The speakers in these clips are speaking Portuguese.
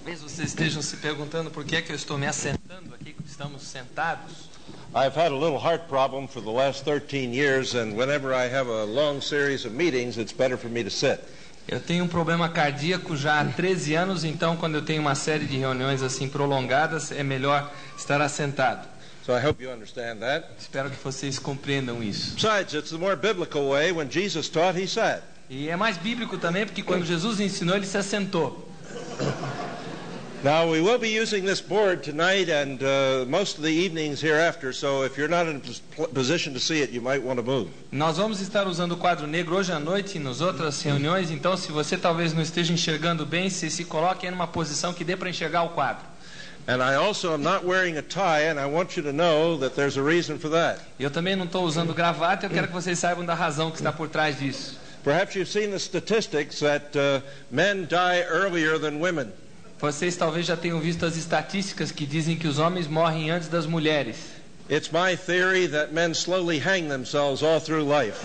Talvez vocês estejam se perguntando por que é que eu estou me assentando aqui, estamos sentados. I've had a little heart problem for the last 13 years, and whenever I have a long series of meetings, it's better for me to sit. Eu tenho um problema cardíaco já há 13 anos, então quando eu tenho uma série de reuniões assim prolongadas, é melhor estar assentado. So I hope you understand that. Espero que vocês compreendam isso. Besides, it's the more biblical way. When Jesus taught, he sat. E é mais bíblico também, porque quando Jesus ensinou, ele se assentou. Now, we will be using this board tonight and most of the evenings hereafter, so if you're not in a position to see it, you might want to move. Nós vamos estar usando o quadro negro hoje à noite e nas outras reuniões, então se você talvez não esteja enxergando bem, se coloque em uma posição que dê para enxergar o quadro. And I also am not wearing a tie, and I want you to know that there's a reason for that. Eu também não estou usando gravata, eu quero que vocês saibam da razão que está por trás disso. Perhaps you've seen the statistics that men die earlier than women. Vocês talvez já tenham visto as estatísticas que dizem que os homens morrem antes das mulheres. It's my theory that men slowly hang themselves all through life.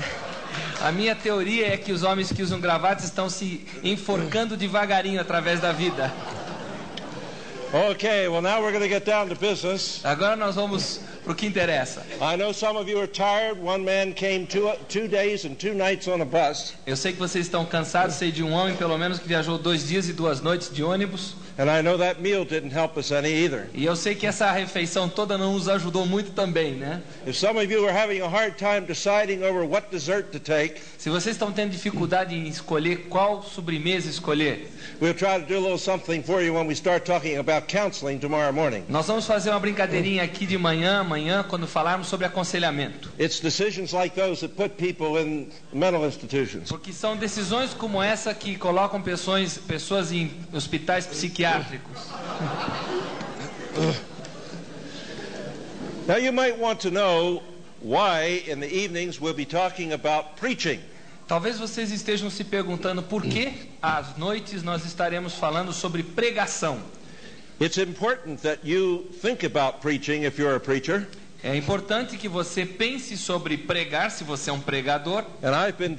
A minha teoria é que os homens que usam gravatas estão se enforcando devagarinho através da vida. Okay, well now we're going to get down to business. Agora nós vamos para o que interessa. I know some of you are tired. One man came two days and 2 nights on a bus. Eu sei que vocês estão cansados, sei de um homem pelo menos que viajou 2 dias e 2 noites de ônibus. And I know that meal didn't help us any either. E eu sei que essa refeição toda não nos ajudou muito também, né? If some of you are having a hard time deciding over what dessert to take, se vocês estão tendo dificuldade em escolher qual sobremesa escolher, we'll try to do a little something for you when we start talking about counseling tomorrow morning. Nós vamos fazer uma brincadeirinha aqui de amanhã, quando falarmos sobre aconselhamento. It's decisions like those that put people in mental institutions. Porque são decisões como essa que colocam pessoas em hospitais psiquiátricos. Now you might want to know why in the evenings we'll be talking about preaching. Talvez vocês estejam se perguntando por que às noites nós estaremos falando sobre pregação. It's important that you think about preaching if you're a preacher. É importante que você pense sobre pregar, se você é um pregador. And I am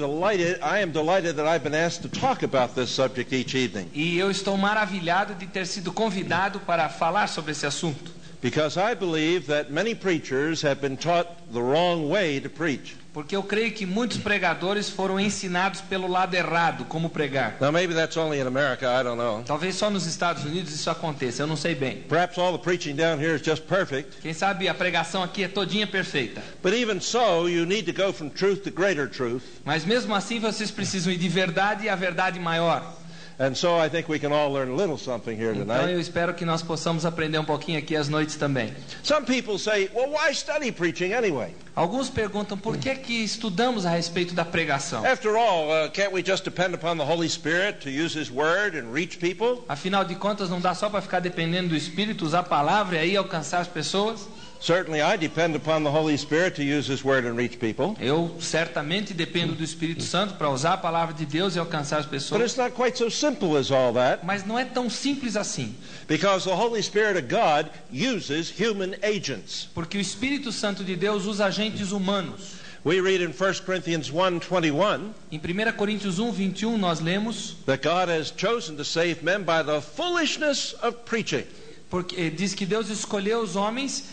delighted that I've been asked to talk about this subject each evening. E eu estou maravilhado de ter sido convidado para falar sobre esse assunto. Because I believe that many preachers have been taught the wrong way to preach. Porque eu creio que muitos pregadores foram ensinados pelo lado errado como pregar. Now maybe that's only in America, I don't know. Talvez só nos Estados Unidos isso aconteça, eu não sei bem. Perhaps all the preaching down here is just perfect. Quem sabe a pregação aqui é todinha perfeita. But even so, you need to go from truth to greater truth. Mas mesmo assim vocês precisam ir de verdade a verdade maior. And so I think we can all learn a little something here tonight. Então eu espero que nós possamos aprender um pouquinho aqui às noites também. Some people say, well, why study preaching anyway? Alguns perguntam por que estudamos a respeito da pregação. After all, can't we just depend upon the Holy Spirit to use His Word and reach people? Afinal de contas, não dá só para ficar dependendo do Espírito, usar a palavra e aí alcançar as pessoas? Certainly I depend upon the Holy Spirit to use His Word and reach people. Eu certamente dependo do Espírito Santo para usar a palavra de Deus e alcançar as But pessoas. it's not quite so simple as all that. Mas não é tão simples assim. Because the Holy Spirit of God uses human agents. Porque o Espírito Santo de Deus usa agentes humanos. We read in 1 Corinthians 1:21 Em 1 Coríntios 1:21 nós lemos that God has chosen to save men by the foolishness of preaching. porque diz que Deus escolheu os homens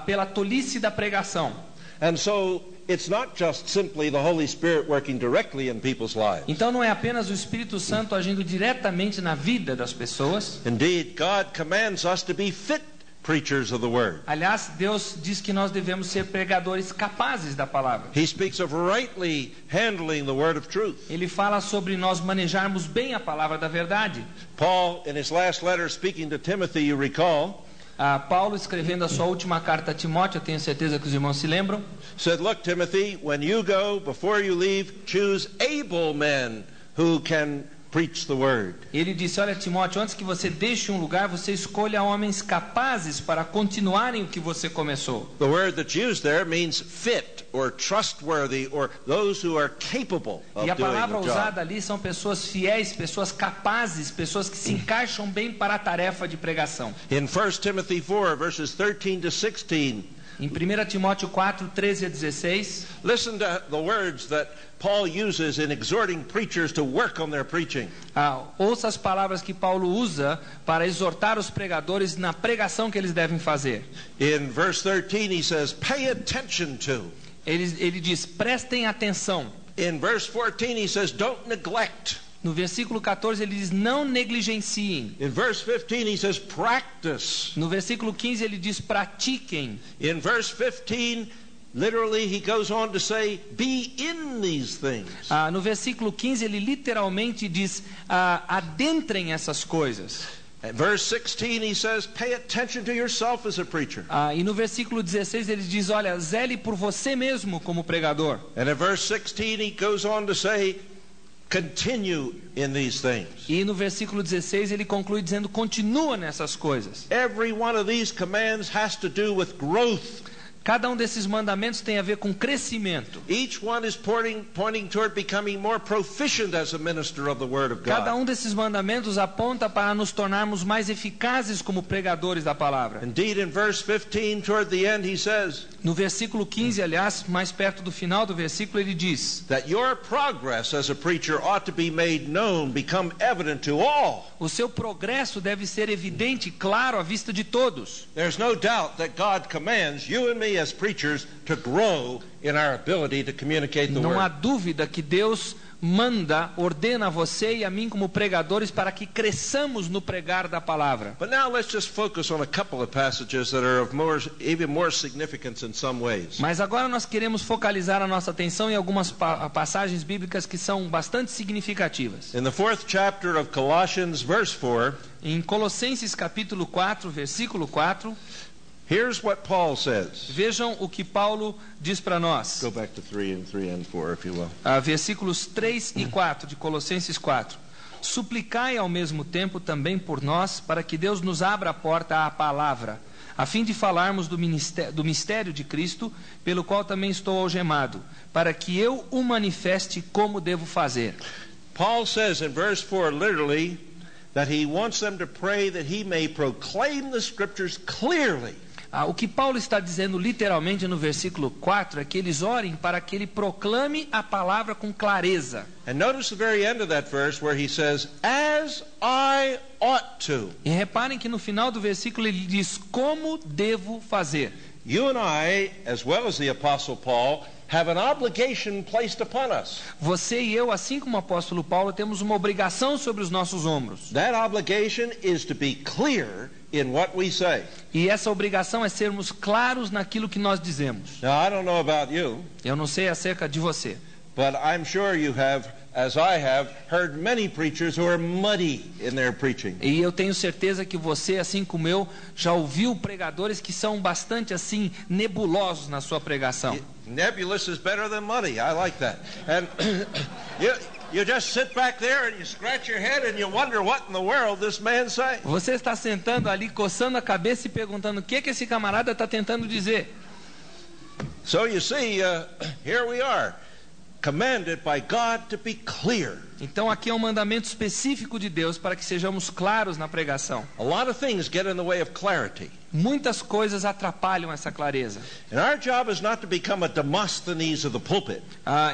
pela tolice da pregação. And so it's not just simply the Holy Spirit working directly in people's lives. Então não é apenas o Espírito Santo agindo diretamente na vida das pessoas. Indeed, God commands us to be fit preachers of the Word. Aliás, Deus diz que nós devemos ser pregadores capazes da palavra. He speaks of rightly handling the word of truth. Ele fala sobre nós manejarmos bem a palavra da verdade. Paul, in his last letter speaking to Timothy, you recall, Paulo, escrevendo a sua última carta a Timóteo, eu tenho certeza que os irmãos se lembram, said, look, Timothy, when you go, before you leave, choose able men who can preach the word. Ele disse, olha Timóteo, antes que você deixe um lugar, você escolha homens capazes para continuarem o que você começou. The word that's used there means fit or trustworthy or those who are capable of E a doing palavra the job. usada ali são pessoas fiéis, pessoas capazes, pessoas que se encaixam bem para a tarefa de pregação. In 1 Timothy 4, verses 13 to 16, Em 1 Timóteo 4, 13 a 16, Listen to the words that Paul uses in exhorting preachers to work on their preaching. ouça as palavras que Paulo usa para exortar os pregadores na pregação que eles devem fazer. In verse 13 he says, pay attention to. Ele diz, prestem atenção. In verse 14 he says, don't neglect. No versículo 14 ele diz, não negligenciem. In verse 15 he says, practice. No versículo 15 ele diz, pratiquem. In verse 15, literally he goes on to say, be in these things. No versículo 15 ele literalmente diz, adentrem essas coisas. In verse 16 he says, pay attention to yourself as a preacher. E no versículo 16 ele diz, olha, zele por você mesmo como pregador. And in verse 16 he goes on to say, continue in these things. E no versículo 16 ele conclui dizendo, continua nessas coisas. Every one of these commands has to do with growth. Cada um desses mandamentos tem a ver com crescimento. Each one is pointing toward becoming more proficient as a minister of the Word of Cada God. um desses mandamentos aponta para nos tornarmos mais eficazes como pregadores da palavra. Indeed, in verse 15, toward the end, he says No versículo 15, aliás, mais perto do final do versículo, ele diz, that your progress as a preacher ought to be made known, become evident to all. o seu progresso deve ser evidente e claro à vista de todos. There's no doubt that God commands you and me as preachers to grow in our ability to communicate the Não há Word. dúvida que Deus ordena a você e a mim como pregadores para que cresçamos no pregar da palavra. But now let's just focus on a couple of passages that are of even more significance in some ways. Mas agora nós queremos focalizar a nossa atenção em algumas passagens bíblicas que são bastante significativas. In the 4th chapter of Colossians, verse 4, Em Colossenses capítulo 4, versículo 4, here's what Paul says. vejam o que Paulo diz para nós. Go back to 3 and 4, if you will. Versículos 3 e 4 de Colossenses 4. Suplicai ao mesmo tempo também por nós, para que Deus nos abra a porta à palavra, a fim de falarmos do mistério de Cristo, pelo qual também estou algemado, para que eu o manifeste como devo fazer. Paul says in verse 4, literally, that he wants them to pray that he may proclaim the Scriptures clearly. O que Paulo está dizendo literalmente no versículo 4 é que eles orem para que ele proclame a palavra com clareza. And notice the very end of that verse where he says, as I ought to. E reparem que no final do versículo ele diz, como devo fazer. You and I, as well as the Apostle Paul, have an obligation placed upon us. Você e eu, assim como o apóstolo Paulo, temos uma obrigação sobre os nossos ombros. That obligation is to be clear in what we say. E essa obrigação é sermos claros naquilo que nós dizemos. Now, I don't know about you, Eu não sei acerca de você, but I'm sure you have, as I have, heard many preachers who are muddy in their preaching. e eu tenho certeza que você, assim como eu, já ouviu pregadores que são bastante assim nebulosos na sua pregação. Nebulous is better than muddy. I like that. And you just sit back there and you scratch your head and you wonder what in the world this man's saying. Você está sentando ali, coçando a cabeça e perguntando o que esse camarada está tentando dizer. So you see, here we are, commanded by God to be clear. Então aqui é um mandamento específico de Deus para que sejamos claros na pregação. A lot of things get in the way of clarity. Muitas coisas atrapalham essa clareza. And our job is not to become a Demosthenes of the pulpit,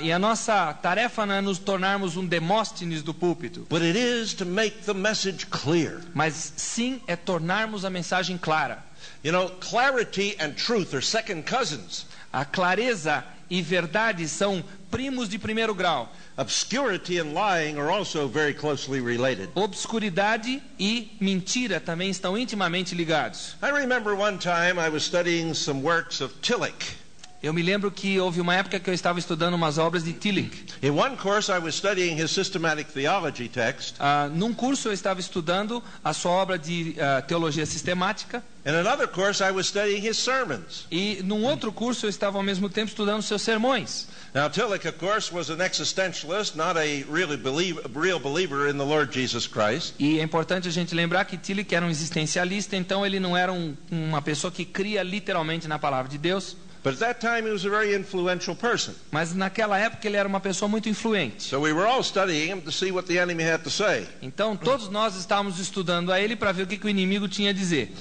E a nossa tarefa não é nos tornarmos um Demóstenes do púlpito, but it is to make the message clear. mas sim é tornarmos a mensagem clara. You know, clarity and truth are second cousins. A clareza e verdade são primos de primeiro grau. Obscurity and lying are also very closely related. Obscuridade e mentira também estão intimamente ligados. I remember one time I was studying some works of Tillich. Eu me lembro que houve uma época que eu estava estudando umas obras de Tillich. In one course I was studying his systematic theology text. Num curso eu estava estudando a sua obra de teologia sistemática. In another course I was studying his sermons. E num outro curso eu estava ao mesmo tempo estudando seus sermões. Now Tillich, of course, was an existentialist, not a real believer in the Lord Jesus Christ. E é importante a gente lembrar que Tillich era um existencialista, então ele não era uma pessoa que cria literalmente na palavra de Deus. But at that time he was a very influential person. Mas naquela época ele era uma pessoa muito influente. So we were all studying him to see what the enemy had to say. Então todos nós estávamos estudando a ele para ver o que o inimigo tinha a dizer.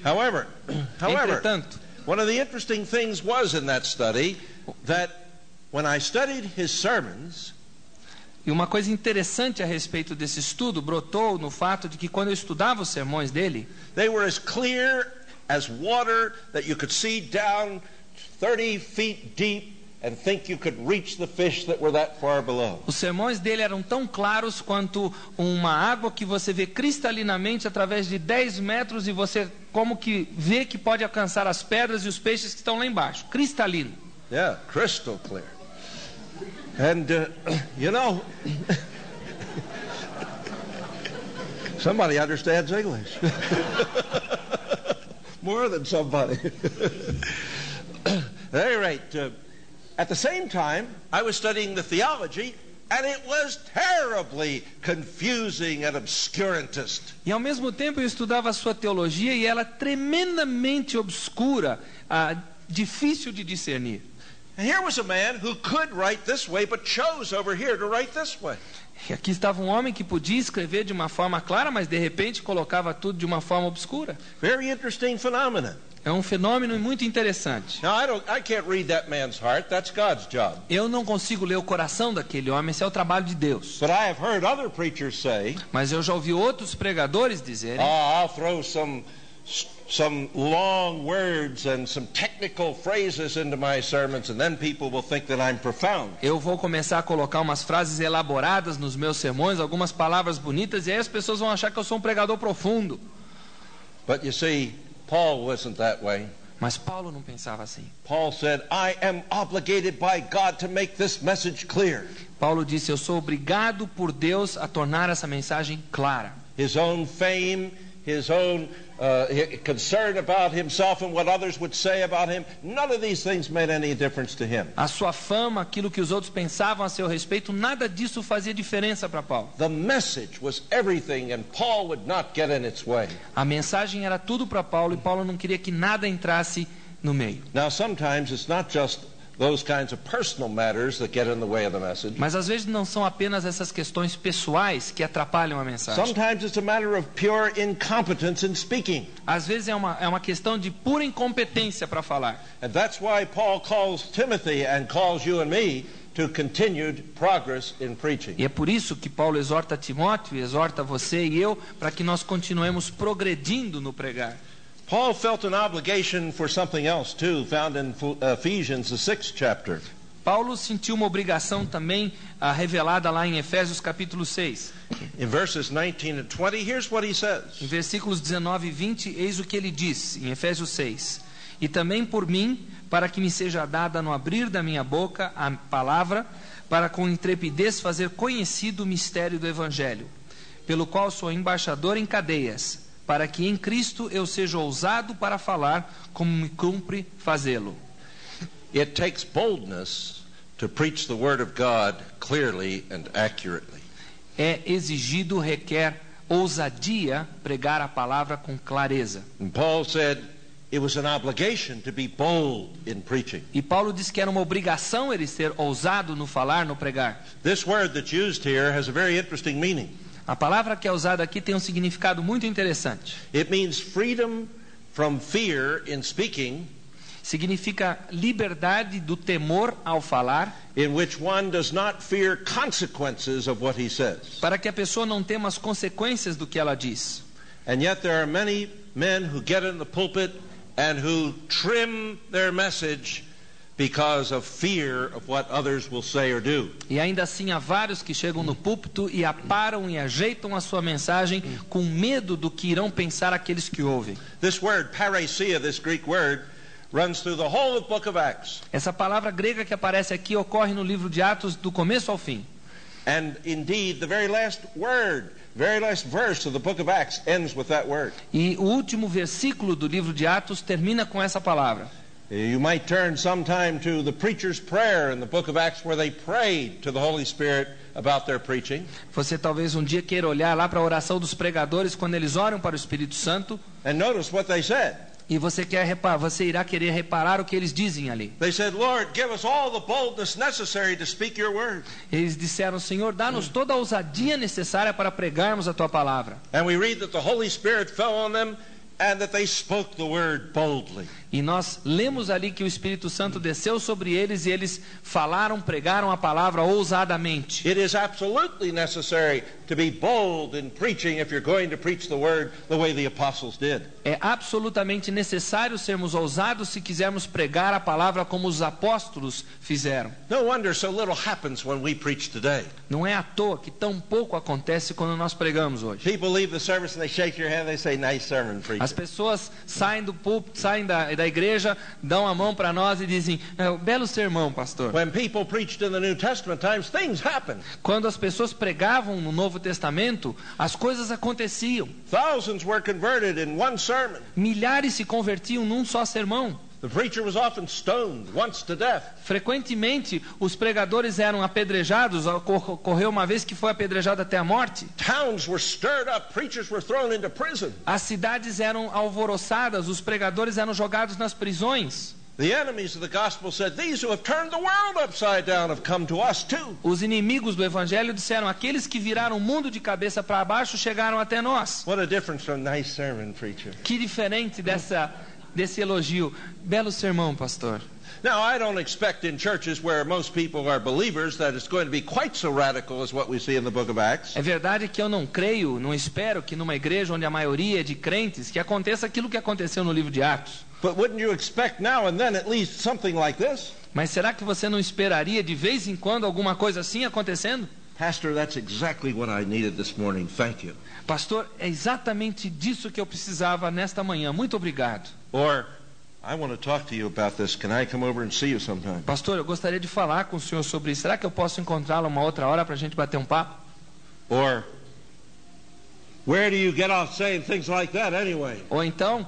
However, Entretanto, One of the interesting things was in that study that when I studied his sermons, E uma coisa interessante a respeito desse estudo brotou no fato de que quando eu estudava os sermões dele, they were as clear as water that you could see down 30 feet deep and think you could reach the fish that were that far below. os sermões dele eram tão claros quanto uma água que você vê cristalinamente através de 10 metros e você como que vê que pode alcançar as pedras e os peixes que estão lá embaixo. Cristalino. Yeah, crystal clear. And, you know, somebody understands English. More than somebody. At any rate, at the same time, I was studying the theology, and it was terribly confusing and obscurantist. E ao mesmo tempo eu estudava a sua teologia e ela é tremendamente obscura, difícil de discernir. And here was a man who could write this way, but chose over here to write this way. E aqui estava um homem que podia escrever de uma forma clara, mas de repente colocava tudo de uma forma obscura. Very interesting phenomenon. É um fenômeno muito interessante. Now, I can't read that man's heart. That's God's job. Eu não consigo ler o coração daquele homem, esse é o trabalho de Deus. But I have heard other preachers say, Mas eu já ouvi outros pregadores dizerem: I'll throw some long words and some technical phrases into my sermons, and then people will think that I'm profound. eu vou começar a colocar umas frases elaboradas nos meus sermões, algumas palavras bonitas, e aí as pessoas vão achar que eu sou um pregador profundo. But you see, Paul wasn't that way. Mas Paulo não pensava assim. Paul said, I am obligated by God to make this message clear. Paulo disse: eu sou obrigado por Deus a tornar essa mensagem clara. His own fame, his own concern about himself and what others would say about him, none of these things made any difference to him. A sua fama, aquilo que os outros pensavam a seu respeito, nada disso fazia diferença para Paulo. The message was everything, and Paul would not get in its way. A mensagem era tudo para Paulo e Paulo não queria que nada entrasse no meio. Now, sometimes it's not just those kinds of personal matters that get in the way of the message. Mas às vezes não são apenas essas questões pessoais que atrapalham a mensagem. Sometimes it's a matter of pure incompetence in speaking. Às vezes é uma questão de pura incompetência para falar. And that's why Paul calls Timothy and calls you and me to continued progress in preaching. E é por isso que Paulo exorta Timóteo, exorta você e eu, para que nós continuemos progredindo no pregar. Paul felt an obligation for something else too, found in Ephesians, the 6th chapter. Paulo sentiu uma obrigação também revelada lá em Efésios capítulo 6. In verses 19 and 20, here's what he says. Em versículos 19 e 20, eis o que ele diz, em Efésios 6. E também por mim, para que me seja dada no abrir da minha boca a palavra, para com intrepidez fazer conhecido o mistério do Evangelho, pelo qual sou embaixador em cadeias, para que em Cristo eu seja ousado para falar como me cumpre fazê-lo. It takes boldness to preach the word of God clearly and accurately. É exigido, requer ousadia pregar a palavra com clareza. And Paul said it was an obligation to be bold in preaching. E Paulo diz que era uma obrigação ele ser ousado no falar, no pregar. This word that's used here has a very interesting meaning. A palavra que é usada aqui tem um significado muito interessante. It means freedom from fear in speaking, Significa liberdade do temor ao falar, in which one does not fear consequences of what he says. para que a pessoa não tema as consequências do que ela diz. And yet there are many men who get in the pulpit and who trim their message because of fear of what others will say or do. E ainda assim há vários que chegam no púlpito e aparam e ajeitam a sua mensagem com medo do que irão pensar aqueles que ouvem. This word, parousia, this Greek word, runs through the whole of the book of Acts. Essa palavra grega que aparece aqui ocorre no livro de Atos do começo ao fim. And indeed, the very last word, very last verse of the book of Acts ends with that word. E o último versículo do livro de Atos termina com essa palavra. You might turn sometime to the preacher's prayer in the book of Acts where they prayed to the Holy Spirit about their preaching. Você talvez um dia queira olhar lá para a oração dos pregadores quando eles oram para o Espírito Santo. And notice what they said. E você irá querer reparar o que eles dizem ali. They said, Lord, give us all the boldness necessary to speak your word. Eles disseram, Senhor, dá-nos toda a ousadia necessária para pregarmos a tua palavra. And we read that the Holy Spirit fell on them and that they spoke the word boldly. E nós lemos ali que o Espírito Santo desceu sobre eles e eles falaram, pregaram a palavra ousadamente. It is absolutely necessary to be bold in preaching if you're going to preach the word the way the apostles did. É absolutamente necessário sermos ousados se quisermos pregar a palavra como os apóstolos fizeram. No wonder so little happens when we preach today. Não é à toa que tão pouco acontece quando nós pregamos hoje. People leave the service and they shake your hand, they say, "Nice sermon, preacher." As pessoas saem do púlpito, saem da igreja, dão a mão para nós e dizem, belo sermão, pastor. When people preached in the New Testament times, things happened. Quando as pessoas pregavam no Novo Testamento, as coisas aconteciam. Thousands were converted in one sermon. Milhares se convertiam num só sermão. The preacher was often stoned once to death. Frequentemente, os pregadores eram apedrejados. Ocorreu uma vez que foi apedrejado até a morte. Towns were stirred up. Preachers were thrown into prison. As cidades eram alvoroçadas. Os pregadores eram jogados nas prisões. The enemies of the gospel said, "These who have turned the world upside down have come to us too." Os inimigos do evangelho disseram, aqueles que viraram o mundo de cabeça para baixo chegaram até nós. What a difference from nice sermon, preacher. Que diferente desse elogio. Belo sermão, pastor. Now, I don't expect in churches where most people are believers that it's going to be quite so radical as what we see in the book of Acts. É verdade que eu não creio, não espero que numa igreja onde a maioria é de crentes, que aconteça aquilo que aconteceu no livro de Atos. But wouldn't you expect now and then at least something like this? Mas será que você não esperaria de vez em quando alguma coisa assim acontecendo? Pastor, that's exactly what I needed this morning. Thank you. Pastor, é exatamente disso que eu precisava nesta manhã. Muito obrigado. Or, I want to talk to you about this. Can I come over and see you sometime? Pastor, eu gostaria de falar com o senhor sobre isso. Será que eu posso encontrá-lo uma outra hora para a gente bater um papo? Or, where do you get off saying things like that anyway? Ou então,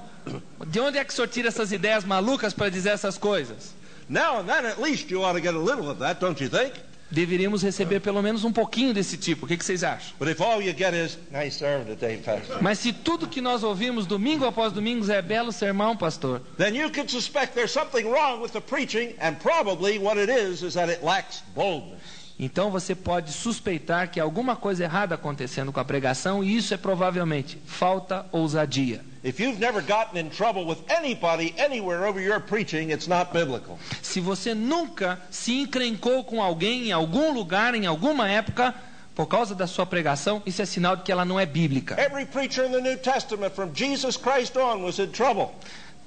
de onde é que o senhor tira essas ideias malucas para dizer essas coisas? Now and then at least you ought to get a little of that, don't you think? Deveríamos receber pelo menos um pouquinho desse tipo. O que vocês acham? But if all you get is, "Nice sermon today, Pastor," Mas se tudo que nós ouvimos domingo após domingo é belo sermão, pastor, then you can suspect there's something wrong with the preaching, and probably what it is that it lacks boldness. então você pode suspeitar que há alguma coisa errada acontecendo com a pregação, e isso é provavelmente falta ousadia. If you've never gotten in trouble with anybody anywhere over your preaching, it's not biblical. Se você nunca se encrencou com alguém em algum lugar, em alguma época, por causa da sua pregação, isso é sinal de que ela não é bíblica. Every preacher in the New Testament from Jesus Christ on was in trouble.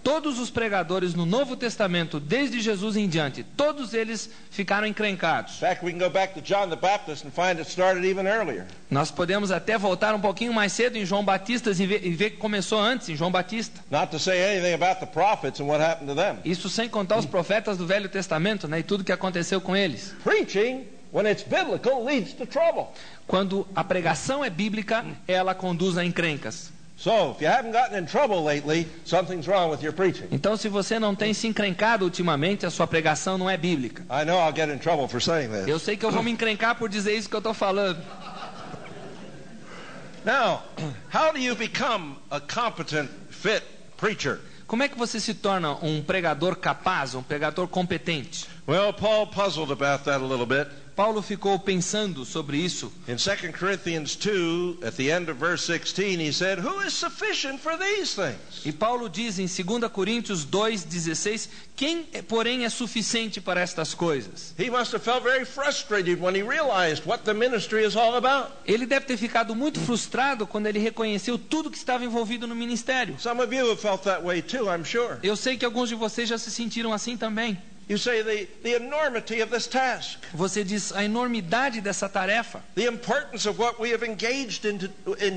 Todos os pregadores no Novo Testamento, desde Jesus em diante, todos eles ficaram encrencados. In fact, we can go back to John the Baptist and find it started even earlier. Nós podemos até voltar um pouquinho mais cedo em João Batista e ver que começou antes, em João Batista. Not to say anything about the prophets and what happened to them. Isso sem contar os profetas do Velho Testamento, né, e tudo que aconteceu com eles. Preaching, when it's biblical, leads to trouble. Quando a pregação é bíblica, ela conduz a encrencas. So, if you haven't gotten in trouble lately, something's wrong with your preaching. Então, se você não tem se encrencado ultimamente, a sua pregação não é bíblica. I know I'll get in trouble for saying this. Eu sei que eu vou me encrencar por dizer isso que eu estou falando. Now, how do you become a competent, fit preacher? Como é que você se torna um pregador capaz, um pregador competente? Well, Paul puzzled about that a little bit. Paulo ficou pensando sobre isso. In 2 Corinthians 2, at the end of verse 16, he said, "Who is sufficient for these things?" E Paulo diz em 2 Coríntios 2:16, quem, porém, é suficiente para estas coisas? He must have felt very frustrated when he realized what the ministry is all about. Ele deve ter ficado muito frustrado quando ele reconheceu tudo que estava envolvido no ministério. Some of you have felt that way too, I'm sure. Eu sei que alguns de vocês já se sentiram assim também. You say the enormity of this task. Você diz a enormidade dessa tarefa. The importance of what we have engaged in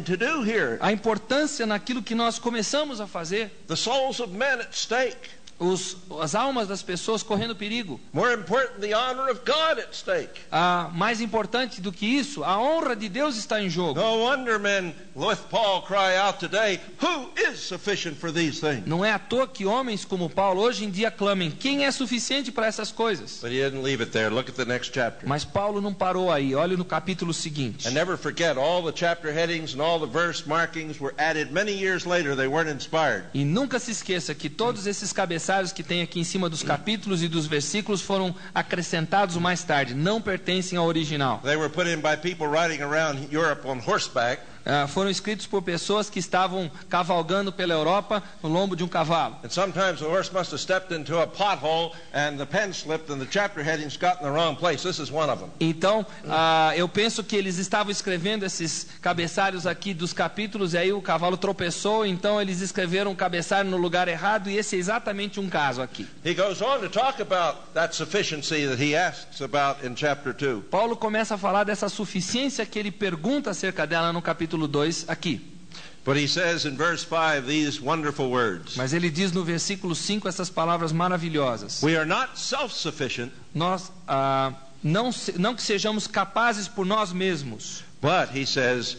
to do here. A importância naquilo que nós começamos a fazer. The souls of men at stake. As almas das pessoas correndo perigo. More important, the honor of God at stake. Mais importante do que isso, a honra de Deus está em jogo. No wonder men with Paul cry out today, "Who is sufficient for these things?" Não é à toa que homens como Paulo hoje em dia clamem, quem é suficiente para essas coisas? But he didn't leave it there. Look at the next chapter. Mas Paulo não parou aí. Olhe no capítulo seguinte. And never forget, all the chapter headings and all the verse markings were added many years later. They weren't inspired. E nunca se esqueça que todos esses cabeçalhos que tem aqui em cima dos capítulos e dos versículos foram acrescentados mais tarde, não pertencem ao original. They were put in by people riding around Europe on horseback. foram escritos por pessoas que estavam cavalgando pela Europa no lombo de um cavalo. And sometimes the horse must have stepped into a pothole and the pen slipped and the chapter headings got in the wrong place. This is one of them. Então, eu penso que eles estavam escrevendo esses cabeçalhos aqui dos capítulos e aí o cavalo tropeçou, então eles escreveram o cabeçalho no lugar errado e esse é exatamente um caso aqui. He goes on to talk about that sufficiency that he asks about in chapter 2. Paulo começa a falar dessa suficiência que ele pergunta acerca dela no capítulo 2 aqui. But he says in verse 5 these wonderful words. Mas ele diz no versículo 5 essas palavras maravilhosas. We are not self-sufficient. Nós não que sejamos capazes por nós mesmos. But he says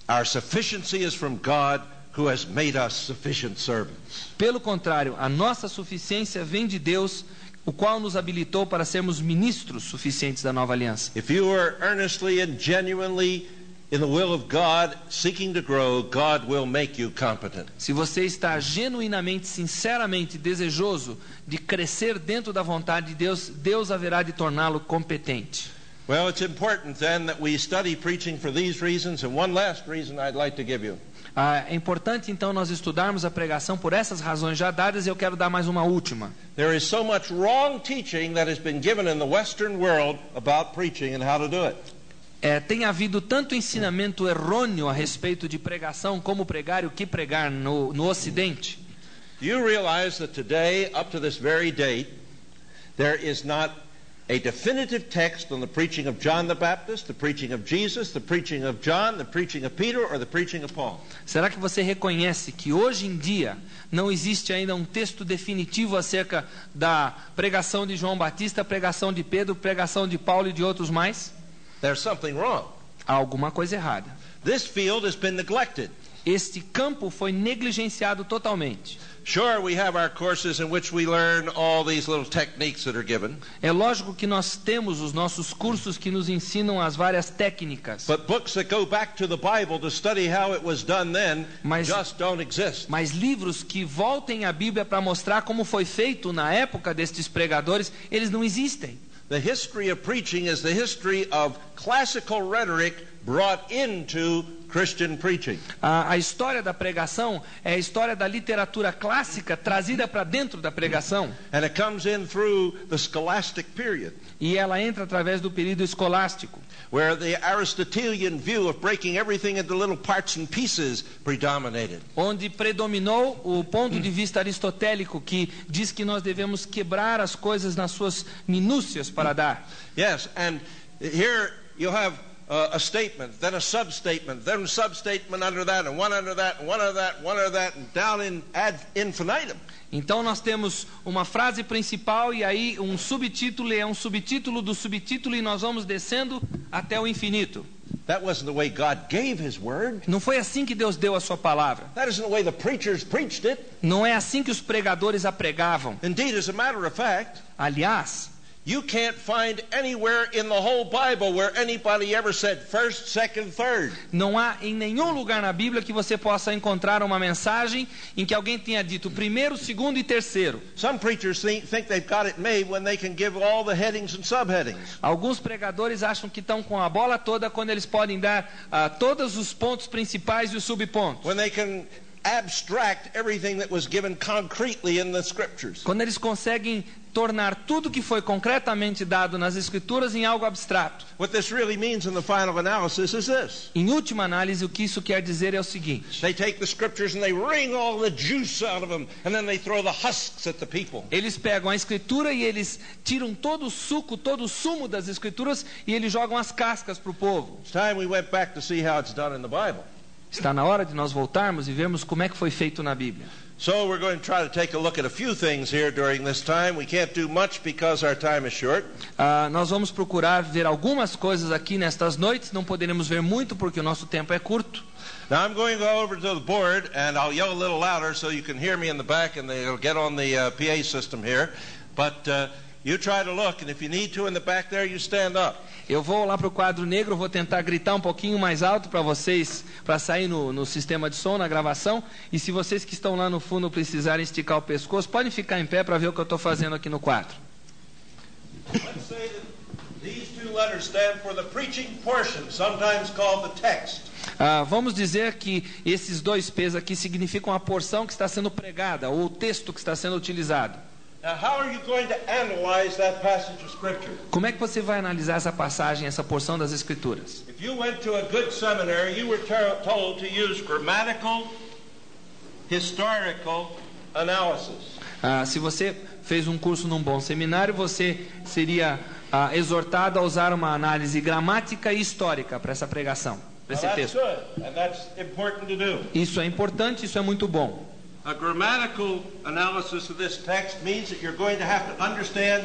our sufficiency is from God who has made us sufficient servants. Pelo contrário, a nossa suficiência vem de Deus, o qual nos habilitou para sermos ministros suficientes da nova aliança. If you are earnestly and genuinely in the will of God, seeking to grow, God will make you competent. Se você está genuinamente, sinceramente desejoso de crescer dentro da vontade de Deus, Deus haverá de torná-lo competente. Well, it's important then that we study preaching for these reasons, and one last reason I'd like to give you. É importante então nós estudarmos a pregação por essas razões já dadas e eu quero dar mais uma última. There is so much wrong teaching that has been given in the Western world about preaching and how to do it. Tem havido tanto ensinamento errôneo a respeito de pregação, como pregar e o que pregar no Ocidente. Do you realize that today, up to this very date, there is not a definitive text on the preaching of John the Baptist, the preaching of Jesus, the preaching of John, the preaching of Peter, or the preaching of Paul? Será que você reconhece que hoje em dia não existe ainda um texto definitivo acerca da pregação de João Batista, pregação de Pedro, pregação de Paulo e de outros mais? There's something wrong. Há alguma coisa errada. This field has been neglected. Este campo foi negligenciado totalmente. Sure, we have our courses in which we learn all these little techniques that are given. É lógico que nós temos os nossos cursos que nos ensinam as várias técnicas. But books that go back to the Bible to study how it was done then just don't exist. Mas livros que voltem à Bíblia para mostrar como foi feito na época destes pregadores, eles não existem. The history of preaching is the history of classical rhetoric brought into Christian preaching. A história da pregação é a história da literatura clássica trazida para dentro da pregação. And it comes in through the scholastic period. E ela entra através do período escolástico, where the Aristotelian view of breaking everything into little parts and pieces predominated. Onde predominou o ponto de vista aristotélico que diz que nós devemos quebrar as coisas nas suas minúcias para dar. Yes, and here you have a statement, then a substatement, then a substatement under that, and one under that, and one under that, one under that, and down in ad infinitum. Então nós temos uma frase principal e aí um subtítulo, é um subtítulo do subtítulo e nós vamos descendo até o infinito. That wasn't the way God gave his word. Não foi assim que Deus deu a sua palavra. That isn't the way the preachers preached it. Não é assim que os pregadores a pregavam. Indeed, as a matter of fact, aliás, you can't find anywhere in the whole Bible where anybody ever said first, second, third. Não há em nenhum lugar na Bíblia que você possa encontrar uma mensagem em que alguém tenha dito primeiro, segundo e terceiro. Some preachers think they've got it made when they can give all the headings and subheadings. Alguns pregadores acham que estão com a bola toda quando eles podem dar todos os pontos principais e os subpontos. When they can abstract everything that was given concretely in the scriptures. Quando eles conseguem tornar tudo que foi concretamente dado nas escrituras em algo abstrato. What this really means in the final analysis is this. Em última análise, o que isso quer dizer é o seguinte. They take the scriptures and they wring all the juice out of them and then they throw the husks at the people. Eles pegam a escritura e eles tiram todo o suco, todo o sumo das escrituras e eles jogam as cascas para o povo. It's time we went back to see how it's done in the Bible. Está na hora de nós voltarmos e vermos como é que foi feito na Bíblia. So we're going to try to take a look at a few things here during this time. We can't do much because our time is short. Nós vamos procurar ver algumas coisas aqui nestas noites. Não poderemos ver muito porque o nosso tempo é curto. Now I'm going to go over to the board and I'll yell a little louder so you can hear me in the back and it'll get on the PA system here. But you try to look and if you need to in the back there, you stand up. Eu vou lá para o quadro negro, vou tentar gritar um pouquinho mais alto para vocês, para sair no sistema de som, na gravação. E se vocês que estão lá no fundo precisarem esticar o pescoço, podem ficar em pé para ver o que eu estou fazendo aqui no quadro. These two letters stand for the preaching portion, sometimes called the text. Vamos dizer que esses dois P's aqui significam a porção que está sendo pregada, ou o texto que está sendo utilizado. Now, how are you going to analyze that passage of Scripture? Como é que você vai analisar essa passagem, essa porção das Escrituras? If you went to a good seminary, you were told to use grammatical, historical analysis. Se você fez um curso num bom seminário, você seria exortado a usar uma análise gramática e histórica para essa pregação, para esse texto. Isso é importante, isso é muito bom. A grammatical analysis of this text means that you're going to have to understand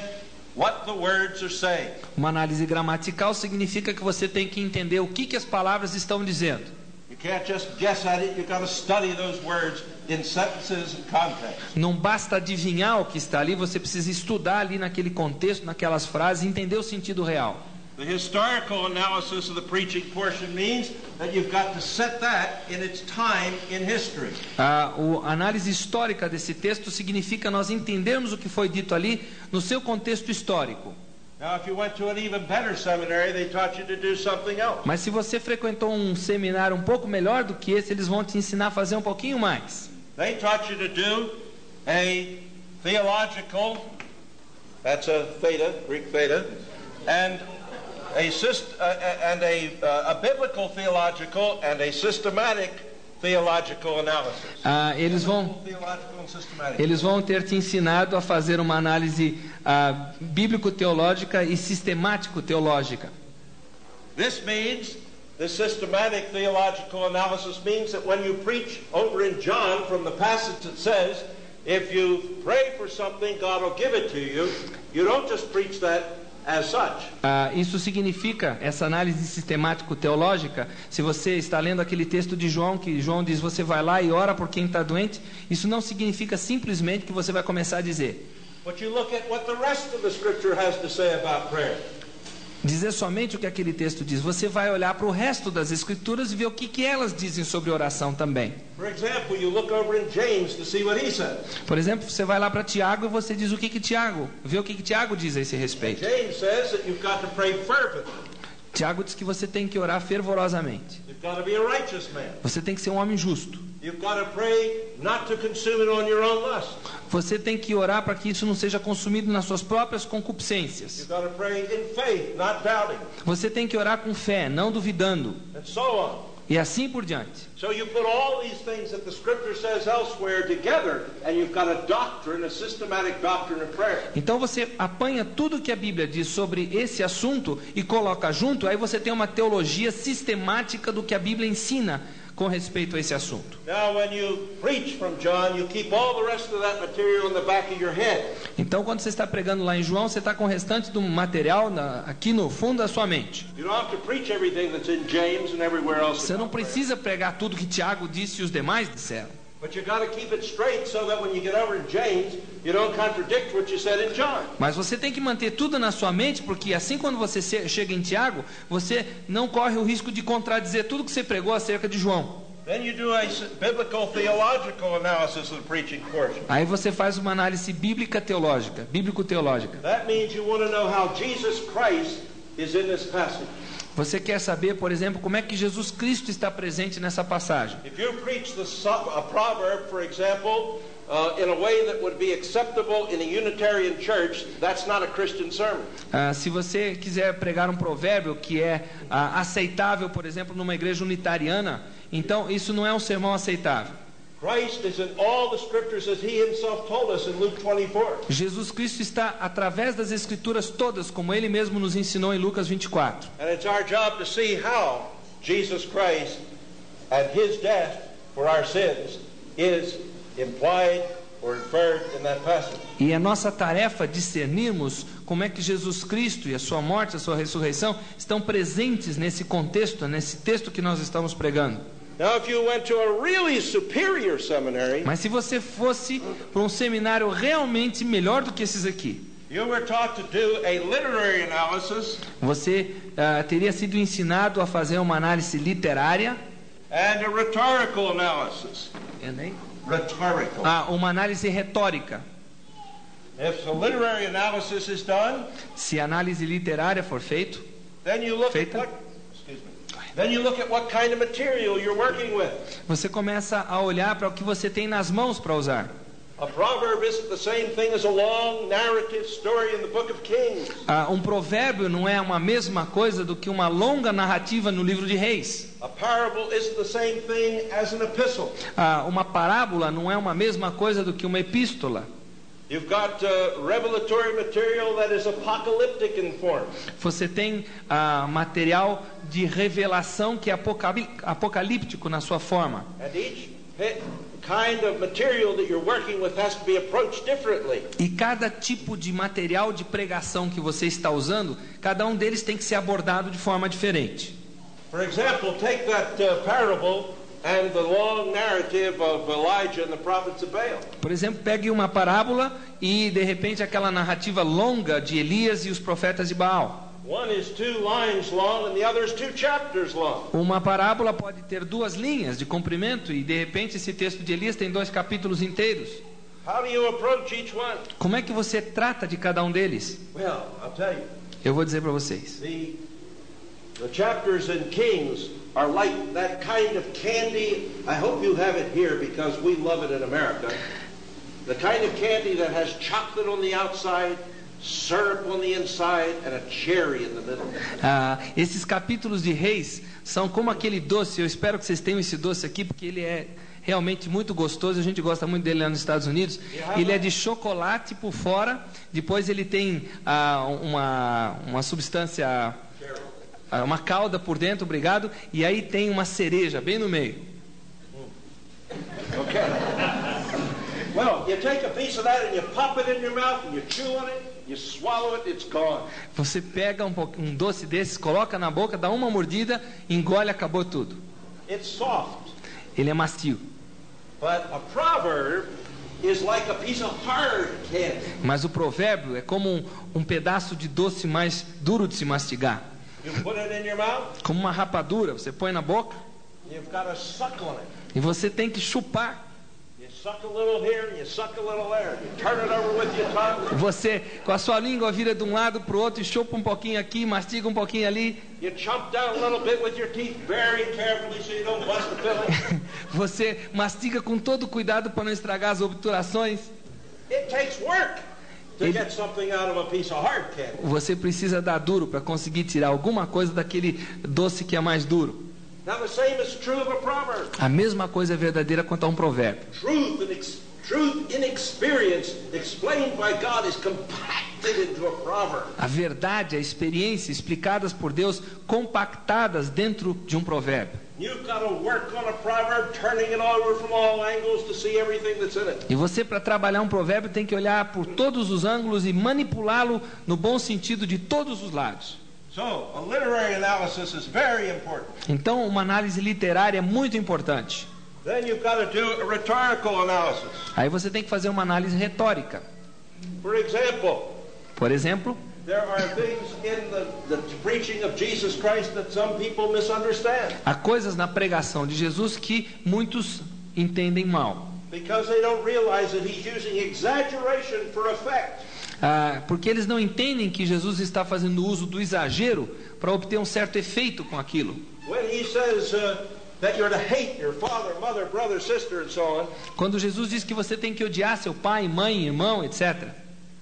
what the words are saying. Uma análise gramatical significa que você tem que entender o que as palavras estão dizendo. You can't just guess at it, you've got to study those words in sentences and context. Não basta adivinhar o que está ali, você precisa estudar ali naquele contexto, naquelas frases, e entender o sentido real. The historical analysis of the preaching portion means that you've got to set that in its time in history. A análise histórica desse texto significa nós entendermos o que foi dito ali no seu contexto histórico. Now, if you went to an even better seminary, they taught you to do something else. Mas se você frequentou um seminário um pouco melhor do que esse, eles vão te ensinar a fazer um pouquinho mais. They taught you to do a theological, that's a theta, Greek theta, and a biblical theological and a systematic theological analysis. Eles vão ter te ensinado a fazer uma análise bíblico-teológica e sistemático-teológica. This means the systematic theological analysis means that when you preach over in John from the passage that says, if you pray for something, God will give it to you, you don't just preach that as such. Isso significa, essa análise sistemático-teológica, se você está lendo aquele texto de João, que João diz, você vai lá e ora por quem está doente, isso não significa simplesmente que você vai começar a dizer. But you look at what the rest of the scripture has to say about prayer. Dizer somente o que aquele texto diz. Você vai olhar para o resto das escrituras e ver o que elas dizem sobre oração também. Por exemplo, você vai lá para Tiago e você diz o que Tiago, vê o que Tiago diz a esse respeito. Tiago diz que você tem que orar fervorosamente. Você tem que ser um homem justo. Você tem que orar para que isso não seja consumido nas suas próprias concupiscências. Você tem que orar com fé, não duvidando. E assim por diante. Então você apanha tudo que a Bíblia diz sobre esse assunto e coloca junto, aí você tem uma teologia sistemática do que a Bíblia ensina com respeito a esse assunto. Então, quando você está pregando lá em João, você está com o restante do material aqui no fundo da sua mente. Você não precisa pregar tudo que Tiago disse e os demais disseram. Mas você tem que manter tudo na sua mente, porque assim quando você chega em Tiago, você não corre o risco de contradizer tudo que você pregou acerca de João. Aí você faz uma análise bíblica teológica, bíblico-teológica. Você quer saber, por exemplo, como é que Jesus Cristo está presente nessa passagem? Se você quiser pregar um provérbio que é aceitável, por exemplo, numa igreja unitariana, então isso não é um sermão aceitável. Jesus Cristo está através das escrituras todas, como ele mesmo nos ensinou em Lucas 24. And it's our job to see how Jesus Christ and his death for our sins is implied or inferred in that passage. E é nossa tarefa discernirmos como é que Jesus Cristo e a sua morte, a sua ressurreição estão presentes nesse contexto, nesse texto que nós estamos pregando. Now, if you went to a really superior seminary, mas se você fosse para um seminário realmente melhor do que esses aqui, you were taught to do a literary analysis, você teria sido ensinado a fazer uma análise literária and a rhetorical analysis. And Rhetorical. Uma análise retórica. If the literary analysis is done, Se a análise literária for feita, then you look at what kind of material you're working with. você começa a olhar para o que você tem nas mãos para usar. A proverb isn't the same thing as a long narrative story in the book of Kings. Um provérbio não é a mesma coisa do que uma longa narrativa no livro de Reis. A parable isn't the same thing as an epistle. Uma parábola não é a mesma coisa do que uma epístola. You've got revelatory material that is apocalyptic in form. Você tem material de revelação que é apocalíptico na sua forma. And each kind of material that you're working with has to be approached differently. E cada tipo de material de pregação que você está usando, cada um deles tem que ser abordado de forma diferente. For example, take that parable and the long narrative of Elijah and the prophets of Baal. Por exemplo, pegue uma parábola e de repente aquela narrativa longa de Elias e os profetas de Baal. One is 2 lines long and the other is 2 chapters long. Uma parábola pode ter 2 linhas de comprimento e de repente esse texto de Elias tem 2 capítulos inteiros. How do you approach each one? Como é que você trata de cada um deles? Well, I'll tell you. Eu vou dizer para vocês. The chapters in Kings are like that kind of candy. I hope you have it here because we love it in America. The kind of candy that has chocolate on the outside, syrup on the inside, and a cherry in the middle. Esses capítulos de Reis são como aquele doce. Eu espero que vocês tenham esse doce aqui porque ele é realmente muito gostoso. A gente gosta muito dele lá nos Estados Unidos. Ele é de chocolate por fora. Depois ele tem uma substância, uma calda por dentro, obrigado. E aí tem uma cereja bem no meio. Okay. Well, you take a piece of that and you pop it in your mouth and you chew on it, you swallow it, it's gone. Você pega um doce desses, coloca na boca, dá uma mordida, engole, acabou tudo. It's soft. Ele é macio. But a proverb is like a piece of hard candy. Mas o provérbio é como um pedaço de doce mais duro de se mastigar. You put it in your mouth. Como uma rapadura, você põe na boca. You've got to suck on it. E você tem que chupar. You suck a little here and you suck a little there. You turn it over with your tongue. Você, com a sua língua, vira de um lado para o outro e chupa um pouquinho aqui, mastiga um pouquinho ali. You chomp down a little bit with your teeth very carefully so you don't bust the filling. Você mastiga com todo cuidado para não estragar as obturações. It takes work to get something out of a piece of hard candy. Você precisa dar duro para conseguir tirar alguma coisa daquele doce que é mais duro. Now the same is true of a proverb. A mesma coisa é verdadeira quanto a um provérbio. Truth in experience explained by God is compacted into a proverb. A verdade, a experiência explicadas por Deus, compactadas dentro de um provérbio. You've got to work on a proverb, turning it over from all angles to see everything that's in it. E você, para trabalhar um provérbio, tem que olhar por todos os ângulos e manipulá-lo no bom sentido de todos os lados. So, a literary analysis is very important. Então, uma análise literária é muito importante. Then you've got to do a rhetorical analysis. Aí você tem que fazer uma análise retórica. For example, Por exemplo, there are things in the preaching of Jesus Christ that some people misunderstand. há coisas na pregação de Jesus que muitos entendem mal. Because they don't realize that he's using exaggeration for effect. Porque eles não entendem que Jesus está fazendo uso do exagero para obter um certo efeito com aquilo. When he says that you're to hate your father, mother, brother, sister, and so on. Quando Jesus diz que você tem que odiar seu pai, mãe, irmão, etc.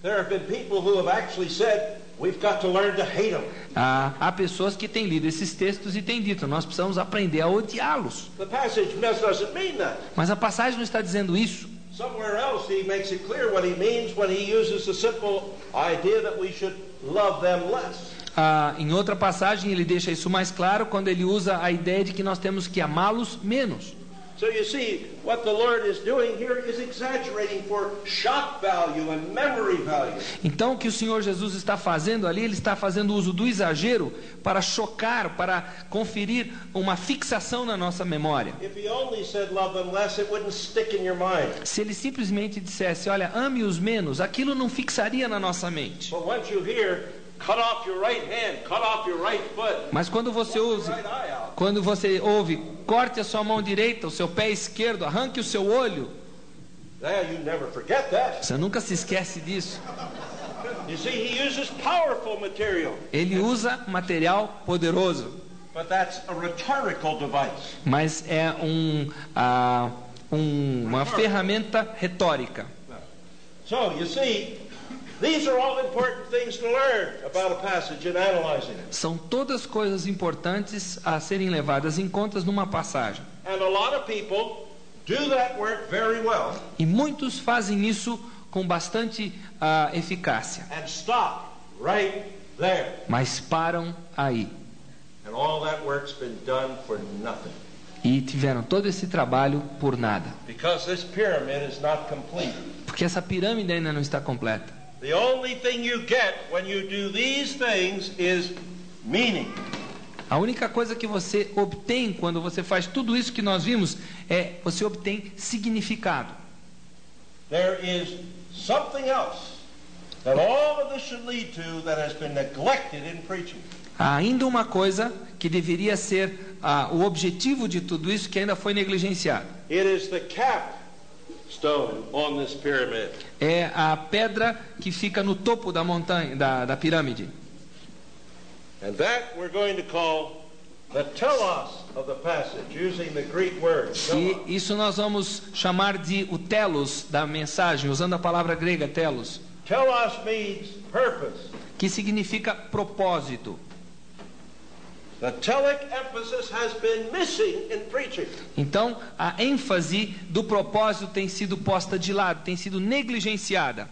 There have been people who have actually said we've got to learn to hate them. Há pessoas que têm lido esses textos e têm dito, nós precisamos aprender a odiá-los. The passage doesn't mean that. Mas a passagem não está dizendo isso. Somewhere else he makes it clear what he means when he uses the simple idea that we should love them less. Em outra passagem ele deixa isso mais claro quando ele usa a ideia de que nós temos que amá-los menos. So you see, what the Lord is doing here is exaggerating for shock value and memory value. Então o que o Senhor Jesus está fazendo ali, ele está fazendo uso do exagero para chocar, para conferir uma fixação na nossa memória. If he only said love them less, it wouldn't stick in your mind. Se ele simplesmente dissesse, olha, ame-os menos, aquilo não fixaria na nossa mente. But once you hear, cut off your right hand, cut off your right foot, Mas quando você ouve, corte a sua mão direita, o seu pé esquerdo, arranque o seu olho, Now you never forget that. Você nunca se esquece disso. You see, he uses powerful material. Ele usa material poderoso, But that's a rhetorical device. mas é uma ferramenta retórica. So, you see, these are all important things to learn about a passage and analyzing it. São todas coisas importantes a serem levadas em conta numa passagem. And a lot of people do that work very well E muitos fazem isso com bastante eficácia, and stop right there. mas param aí. And all that work's been done for nothing. E tiveram todo esse trabalho por nada. Because this pyramid is not complete. Porque essa pirâmide ainda não está completa. The only thing you get when you do these things is meaning. A única coisa que você obtém quando você faz tudo isso que nós vimos é você obtém significado. There is something else that all of this should lead to that has been neglected in preaching. Há ainda uma coisa que deveria ser o objetivo de tudo isso que ainda foi negligenciado. It is the capstone on this pyramid. É a pedra que fica no topo da montanha, da pirâmide. And that we're going to call the telos of the passage, using the Greek word. E isso nós vamos chamar de o telos da mensagem, usando a palavra grega telos, Telos means purpose. que significa propósito. The telic emphasis has been missing in preaching. Então, a ênfase do propósito tem sido posta de lado, tem sido negligenciada.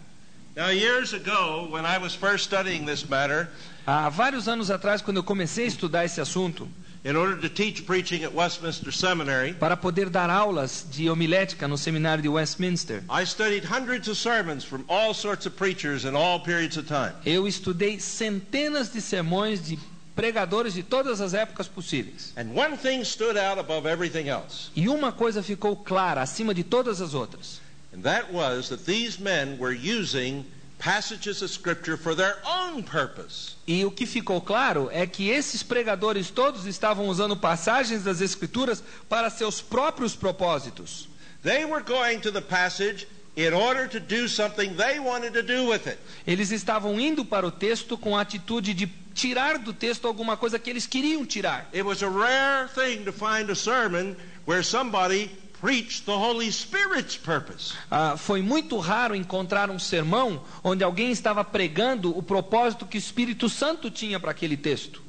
Now, years ago, when I was first studying this matter, Há vários anos atrás, quando eu comecei a estudar esse assunto, in order to teach preaching at Westminster Seminary, para poder dar aulas de homilética no seminário de Westminster, I studied hundreds of sermons from all sorts of preachers in all periods of time. eu estudei centenas de sermões de pregadores de todas as épocas possíveis. And one thing stood out above everything else, E uma coisa ficou clara acima de todas as outras. and that was that these men were using passages of Scripture for their own purpose. E o que ficou claro é que esses pregadores todos estavam usando passagens das Escrituras para seus próprios propósitos. They were going to the passage in order to do something they wanted to do with it. Eles estavam indo para o texto com a atitude de tirar do texto alguma coisa que eles queriam tirar. It was a rare thing to find a sermon where somebody preached the Holy Spirit's purpose. Foi muito raro encontrar um sermão onde alguém estava pregando o propósito que o Espírito Santo tinha para aquele texto.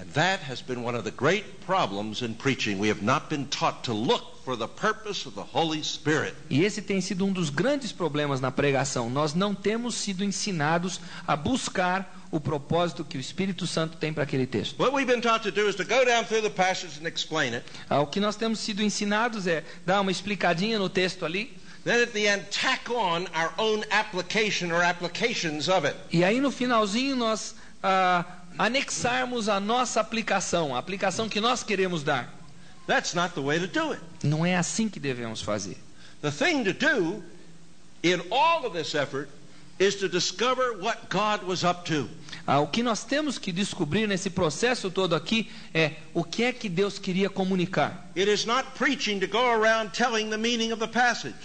And that has been one of the great problems in preaching. We have not been taught to look for the purpose of the Holy Spirit. E esse tem sido um dos grandes problemas na pregação. Nós não temos sido ensinados a buscar o propósito que o Espírito Santo tem para aquele texto. What we've been taught to do is to go down through the passage and explain it. O que nós temos sido ensinados é dar uma explicadinha no texto ali. Then at the end tack on our own application or applications of it. E aí no finalzinho nós anexarmos a nossa aplicação, a aplicação que nós queremos dar. That's not the way to do it. Não é assim que devemos fazer. The thing to do in all of this effort is to discover what God was up to. O que nós temos que descobrir nesse processo todo aqui é o que é que Deus queria comunicar. It is not preaching to go around telling the meaning of the passage.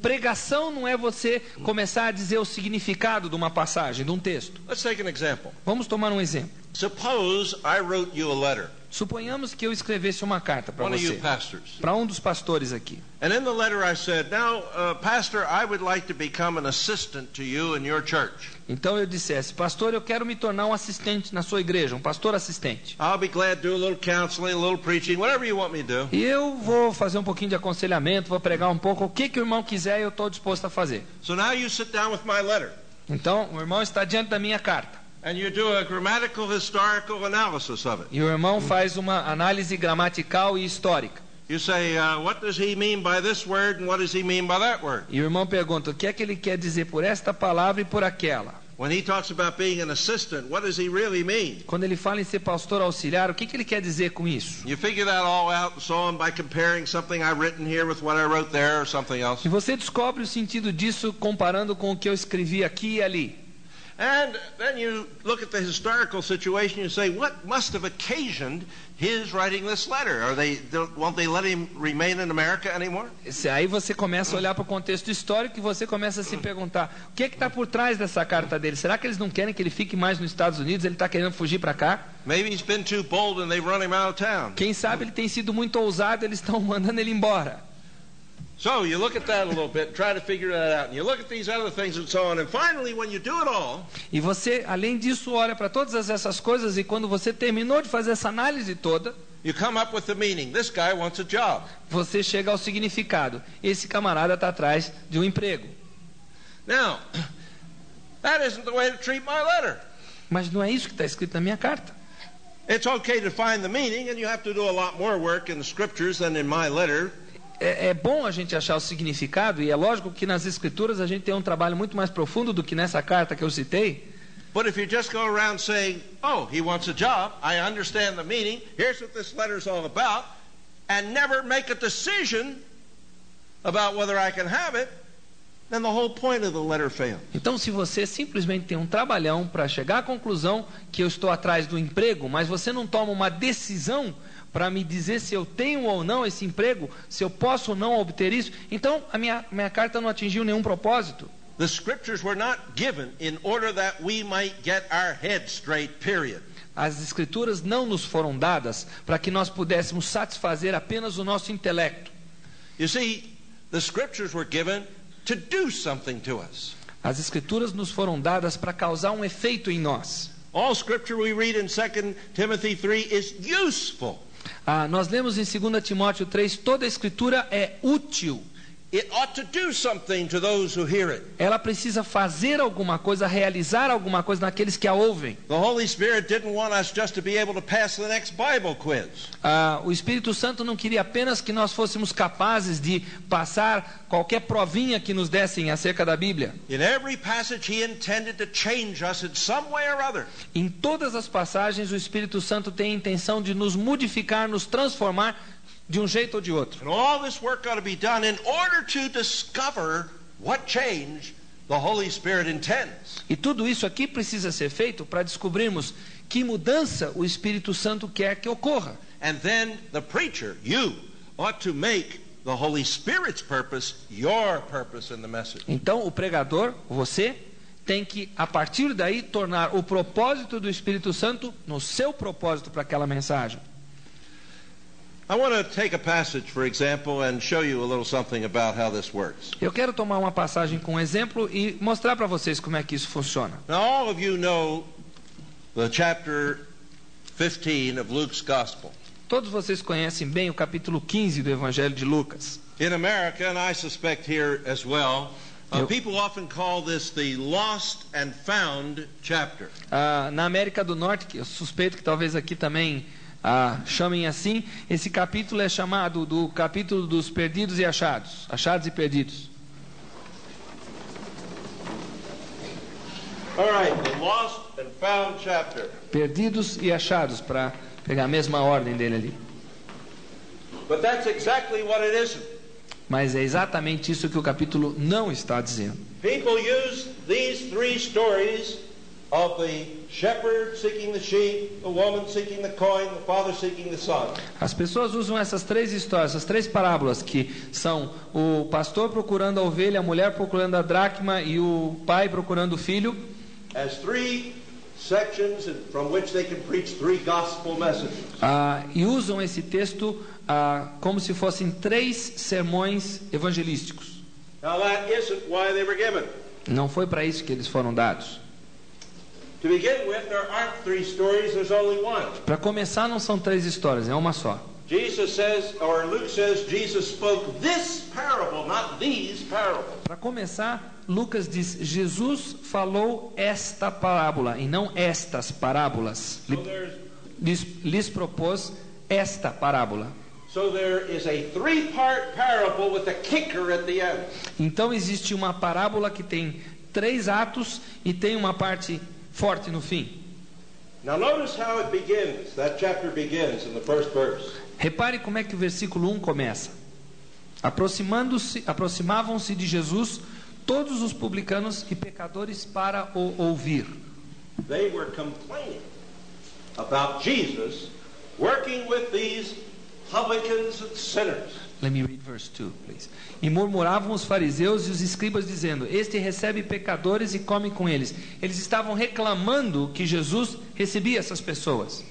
Pregação não é você começar a dizer o significado de uma passagem, de um texto. Let's take an example. Vamos tomar um exemplo. Suppose I wrote you a letter, Suponhamos que eu escrevesse uma carta para one of you você, pastors. para um dos pastores aqui. And in the letter I said, now, Pastor, I would like to become an assistant to you in your church. Então eu dissesse, pastor, eu quero me tornar um assistente na sua igreja, um pastor assistente. I'll be glad to do a little counseling, a little preaching, whatever you want me to do. E eu vou fazer um pouquinho de aconselhamento, vou pregar um pouco, o que o irmão quiser eu estou disposto a fazer. So now you sit down with my letter. Então o irmão está diante da minha carta. And you do a grammatical, historical analysis of it. E o irmão faz uma análise gramatical e histórica. You say, what does he mean by this word and what does he mean by that word? E o irmão pergunta, o que é que ele quer dizer por esta palavra e por aquela? When he talks about being an assistant, what does he really mean? Quando ele fala em ser pastor auxiliar, o que ele quer dizer com isso? You figure that all out and so on by comparing something I've written here with what I wrote there or something else. E você descobre o sentido disso comparando com o que eu escrevi aqui e ali. And then you look at the historical situation and you say, what must have occasioned his writing this letter? Won't they let him remain in America anymore? Aí você começa a olhar para o contexto histórico e você começa a se perguntar, o que está por trás dessa carta dele? Será que eles não querem que ele fique mais nos Estados Unidos? Ele está querendo fugir para cá? Maybe he's been too bold and they've run him out of town. Quem sabe ele tem sido muito ousado, eles estão mandando ele embora. So you look at that a little bit, try to figure that out, and you look at these other things and so on, and finally when you do it all, e você, além disso, olha para todas essas coisas e quando você terminou de fazer essa análise toda, you come up with the meaning. This guy wants a job. Você chega ao significado. Esse camarada está atrás de um emprego. Now, that isn't the way to treat my letter. Mas não é isso que está escrito na minha carta. It's okay to find the meaning, and you have to do a lot more work in the scriptures than in my letter. É bom a gente achar o significado, e é lógico que nas escrituras a gente tem um trabalho muito mais profundo do que nessa carta que eu citei. But if you just go around saying, oh, he wants a job, I understand the meaning, here's what this letter's all about, and never make a decision about whether I can have it, then the whole point of the letter fails. Então, se você simplesmente tem um trabalhão para chegar à conclusão que eu estou atrás do emprego, mas você não toma uma decisão para me dizer se eu tenho ou não esse emprego, se eu posso ou não obter isso, então a minha carta não atingiu nenhum propósito. The scriptures were not given in order that we might get our head straight, period. As escrituras não nos foram dadas para que nós pudéssemos satisfazer apenas o nosso intelecto. You see, the scriptures were given to do something to us. As escrituras nos foram dadas para causar um efeito em nós. All scripture we read in 2 Timothy 3 is useful. Nós lemos em 2 Timóteo 3, toda a escritura é útil. It ought to do something to those who hear it. Ela precisa fazer alguma coisa, realizar alguma coisa naqueles que a ouvem. The Holy Spirit didn't want us just to be able to pass the next Bible quiz. O Espírito Santo não queria apenas que nós fôssemos capazes de passar qualquer provinha que nos dessem acerca da Bíblia. In every passage he intended to change us in some way or other. Em todas as passagens o Espírito Santo tem a intenção de nos modificar, nos transformar de um jeito ou de outro. And all this work ought to be done in order to discover what change the Holy Spirit intends. E tudo isso aqui precisa ser feito para descobrirmos que mudança o Espírito Santo quer que ocorra. And then the preacher, you, ought to make the Holy Spirit's purpose your purpose in the message. Então o pregador, você, tem que a partir daí tornar o propósito do Espírito Santo no seu propósito para aquela mensagem. I want to take a passage, for example, and show you a little something about how this works. Eu quero tomar uma passagem com exemplo e mostrar para vocês como é que isso funciona. Now, all of you know the chapter 15 of Luke's Gospel. Todos vocês conhecem bem o capítulo 15 do Evangelho de Lucas. In America, and I suspect here as well, people often call this the lost and found chapter. Na América do Norte, que eu suspeito que talvez aqui também chamem assim, esse capítulo é chamado do capítulo dos perdidos e achados, achados e perdidos. All right, the lost and found chapter. Perdidos e achados, para pegar a mesma ordem dele ali. But that's exactly what it isn't. Mas é exatamente isso que o capítulo não está dizendo. People use these three stories of the shepherd seeking the sheep, the woman seeking the coin, the father seeking the son. As pessoas usam essas três histórias, essas três parábolas, que são o pastor procurando a ovelha, a mulher procurando a dracma e o pai procurando o filho, as three sections from which they can preach three gospel messages. E usam esse texto como se fossem três sermões evangelísticos. Now that isn't why they were given. Não foi para isso que eles foram dados. To begin with, there aren't three stories, there's only one. Para começar, não são três histórias, é uma só. Jesus says, or Luke says, Jesus spoke this parable, not these parables. Para começar, Lucas diz, Jesus falou esta parábola e não estas parábolas. Lhes propôs esta parábola. So there is a three-part parable with a kicker at the end. Então existe uma parábola que tem 3 atos e tem uma parte forte no fim. Now notice how it begins. That chapter begins in the first verse. Repare como é que o versículo 1 começa. Aproximavam-se de Jesus todos os publicanos e pecadores para o ouvir. They were complaining about Jesus working with these publicans and sinners. Let me read verse 2, please. E murmuravam os fariseus e os escribas dizendo: este recebe pecadores e come com eles. Eles estavam reclamando que Jesus recebia essas pessoas.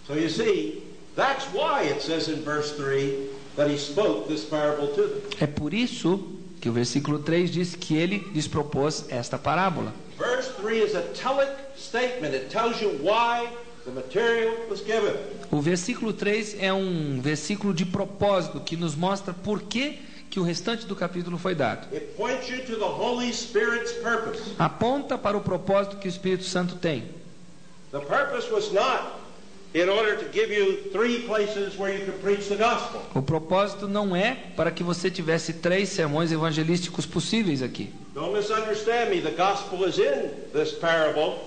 So you see, that's why it says in verse 3 that he spoke this parable to them. É por isso que o versículo 3 diz que ele lhes propôs esta parábola. Verse 3 is a telic statement. It tells you why the material was given. O versículo 3 é um versículo de propósito que nos mostra por que o restante do capítulo foi dado. It points you to the Holy Spirit's purpose. Aponta para o propósito que o Espírito Santo tem. The purpose was not in order to give you 3 places where you could preach the gospel. O propósito não é para que você tivesse 3 sermões evangelísticos possíveis aqui. Don't misunderstand me. The gospel is in this parable.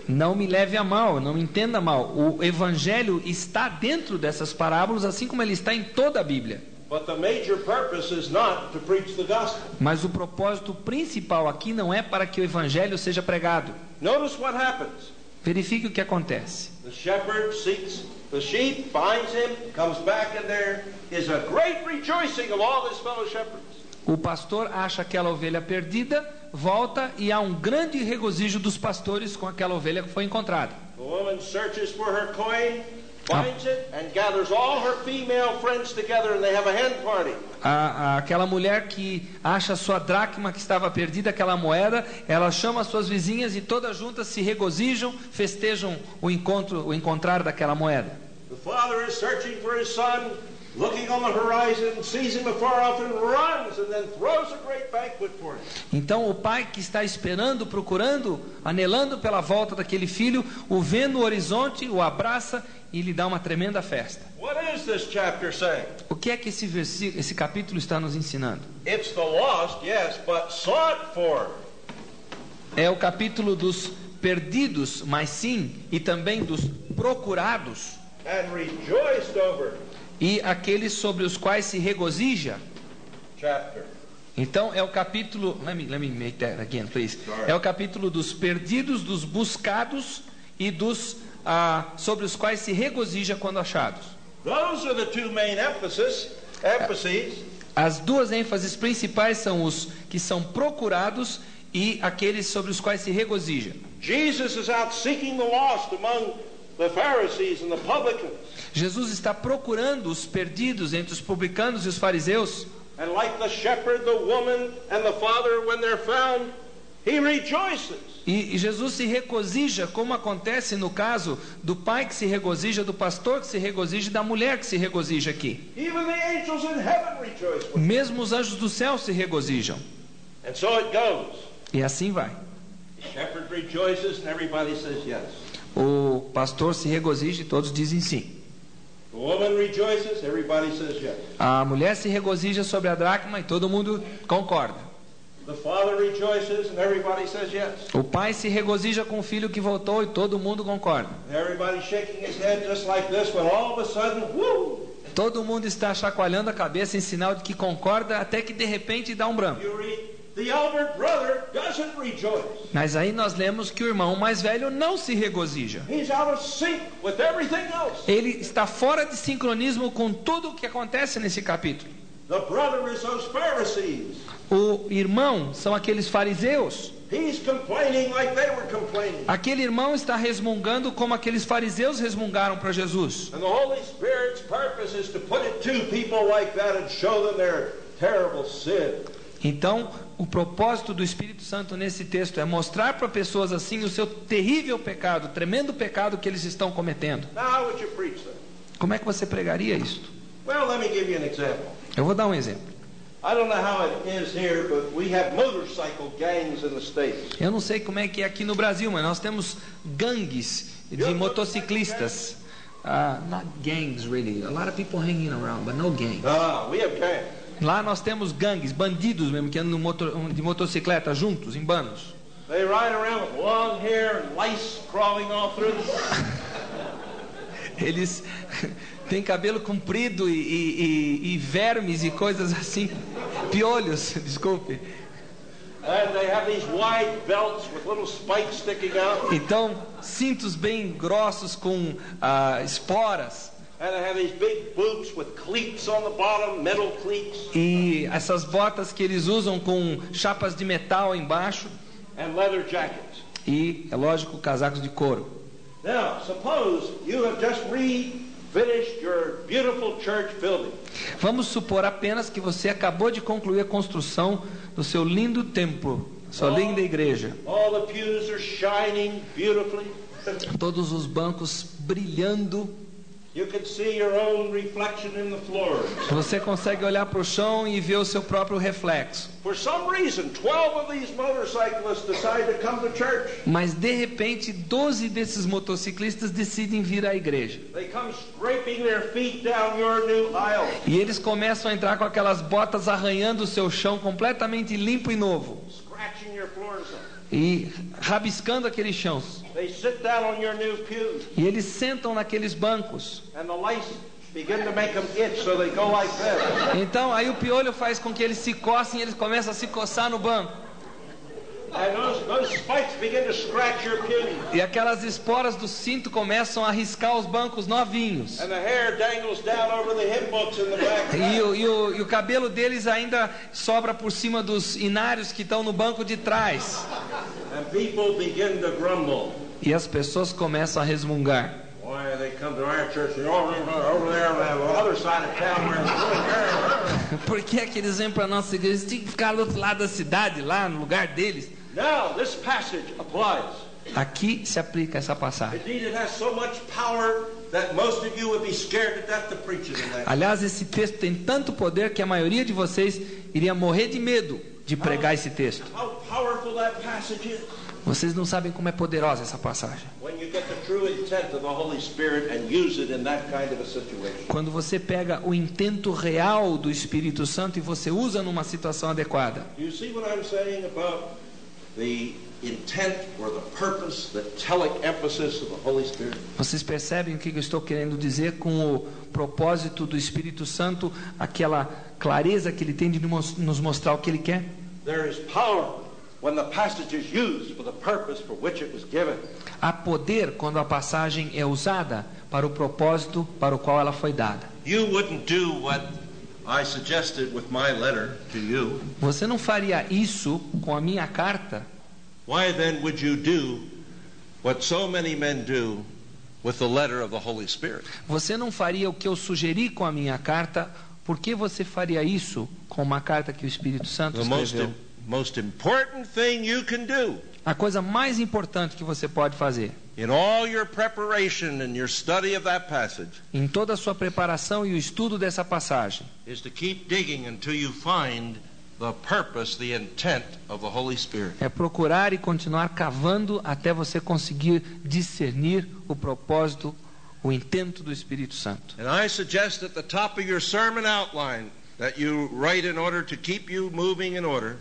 Não me leve a mal, não me entenda mal. O evangelho está dentro dessas parábolas, assim como ele está em toda a Bíblia. Mas o propósito principal aqui não é para que o evangelho seja pregado. Verifique o que acontece. The shepherd seeks the sheep, finds him, comes back, and there is a great rejoicing of all his fellow shepherds. O pastor acha aquela ovelha perdida, volta e há um grande regozijo dos pastores com aquela ovelha que foi encontrada. The woman searches for her coin, finds it, and gathers all her female friends together, and they have a hen party. Aquela mulher que acha sua dracma que estava perdida, aquela moeda, ela chama suas vizinhas e todas juntas se regozijam, festejam o encontrar daquela moeda. The father is searching for his son. Looking on the horizon, sees him afar off and runs, and then throws a great banquet for him. Então o pai que está esperando, procurando, anelando pela volta daquele filho, o vê no horizonte, o abraça e lhe dá uma tremenda festa. What is this chapter saying? O que é que esse capítulo está nos ensinando? It's the lost, yes, but sought for. É o capítulo dos perdidos, mas sim, e também dos procurados. And rejoiced over. E aqueles sobre os quais se regozija. Chapter. Então é o capítulo, let me make that again, please. É o capítulo dos perdidos, dos buscados e dos sobre os quais se regozija quando achados. Those are the two main emphases. As duas ênfases principais são os que são procurados e aqueles sobre os quais se regozija. Jesus is out seeking the lost among the Pharisees and the publicans. Jesus está procurando os perdidos entre os publicanos e os fariseus. And like the shepherd, the woman and the father, when they're found, he rejoices. E Jesus se regozija, como acontece no caso do pai que se regozija, do pastor que se regozija e da mulher que se regozija aqui. Even the angels in heaven rejoice with him. Mesmo os anjos do céu se regozijam. And so it goes. E assim vai. The shepherd rejoices and everybody says yes. O pastor se regozija e todos dizem sim. The woman rejoices, everybody says yes. A mulher se regozija sobre a dracma e todo mundo concorda. The father rejoices and everybody says yes. O pai se regozija com o filho que voltou e todo mundo concorda. Everybody shaking his head just like this when all of a sudden, whoo! Todo mundo está chacoalhando a cabeça em sinal de que concorda, até que de repente dá um branco. The elder brother doesn't rejoice. Mas aí nós lemos que o irmão mais velho não se regozija. He's out of sync with everything else. Ele está fora de sincronismo com tudo o que acontece nesse capítulo. The brother is those Pharisees. O irmão são aqueles fariseus. He's complaining like they were complaining. Aquele irmão está resmungando como aqueles fariseus resmungaram para Jesus. And the Holy Spirit's purpose is to put it to people like that and show them their terrible sin. Então, o propósito do Espírito Santo nesse texto é mostrar para pessoas assim o seu terrível pecado, o tremendo pecado que eles estão cometendo. Now, how would you preach that? Como é que você pregaria isto? Well, let me give you an example. Eu vou dar um exemplo. I don't know how it is here, but we have motorcycle gangs in the States. Eu não sei como é que é aqui no Brasil, mas nós temos gangues de motociclistas. Not gangs really. A lot of people hanging around, but no gangs. We have gangs. Lá nós temos gangues, bandidos mesmo, que andam de motocicleta juntos, em bandos. They ride around with long hair and lice crawling all through them. Eles têm cabelo comprido e vermes e coisas assim piolhos, desculpe. And they have these wide belts with little spikes sticking out. Então, cintos bem grossos com esporas. And they have these big boots with cleats on the bottom, metal cleats. E essas botas que eles usam com chapas de metal embaixo. And leather jackets. E, é lógico, casacos de couro. Now, suppose you have just finished your beautiful church building. Vamos supor apenas que você acabou de concluir a construção do seu lindo templo, sua linda igreja. All the pews are shining beautifully. Todos os bancos brilhando. You can see your own reflection in the floor. Você consegue olhar para o chão e ver o seu próprio reflexo. For some reason, 12 of these motorcyclists decide to come to church. Mas de repente, 12 desses motociclistas decidem vir à igreja. They come scraping their feet down your new aisle. E eles começam a entrar com aquelas botas arranhando o seu chão completamente limpo e novo. Scratching your floors up. E rabiscando aqueles chãos. They sit down on your new pews. E eles sentam naqueles bancos. And the lice begin to make them itch, so they go like this. Então aí o piolho faz com que eles se coçem e eles começam a se coçar no banco. And those spikes begin to scratch your pews. E aquelas esporas do cinto começam a riscar os bancos novinhos. And the hair dangles down over the hymn books in the back. E o cabelo deles ainda sobra por cima dos inários que estão no banco de trás. And people begin to grumble. E as pessoas começam a resmungar. Why they come to our church over there on the other side of town where it's really. Por que é que eles vêm para a nossa igreja? Eles têm que ficar do outro lado da cidade, lá no lugar deles. Now this passage applies. Aqui se aplica essa passagem. Indeed, it has so much power that most of you would be scared to death to preach it in that. Aliás, esse texto tem tanto poder que a maioria de vocês iria morrer de medo de pregar esse texto. How powerful that passage is. Vocês não sabem como é poderosa essa passagem. Quando você pega o intento real do Espírito Santo e você usa numa situação adequada. Vocês percebem o que eu estou querendo dizer com o propósito do Espírito Santo, aquela clareza que ele tem de nos mostrar o que ele quer? There is power when the passage is used for the purpose for which it was given. Há poder quando a passagem é usada para o propósito para o qual ela foi dada. You wouldn't do what I suggested with my letter to you. Você não faria isso com a minha carta? Why then would you do what so many men do with the letter of the Holy Spirit? Você não faria o que eu sugeri com a minha carta? Por que você faria isso com uma carta que o Espírito Santo escreveu? Most important thing you can do. A coisa mais importante que você pode fazer. In all your preparation and your study of that passage. Em toda a sua preparação e o estudo dessa passagem. Is to keep digging until you find the purpose, the intent of the Holy Spirit. É procurar e continuar cavando até você conseguir discernir o propósito, o intento do Espírito Santo. And I suggest at the top of your sermon outline that you write in order to keep you moving in order.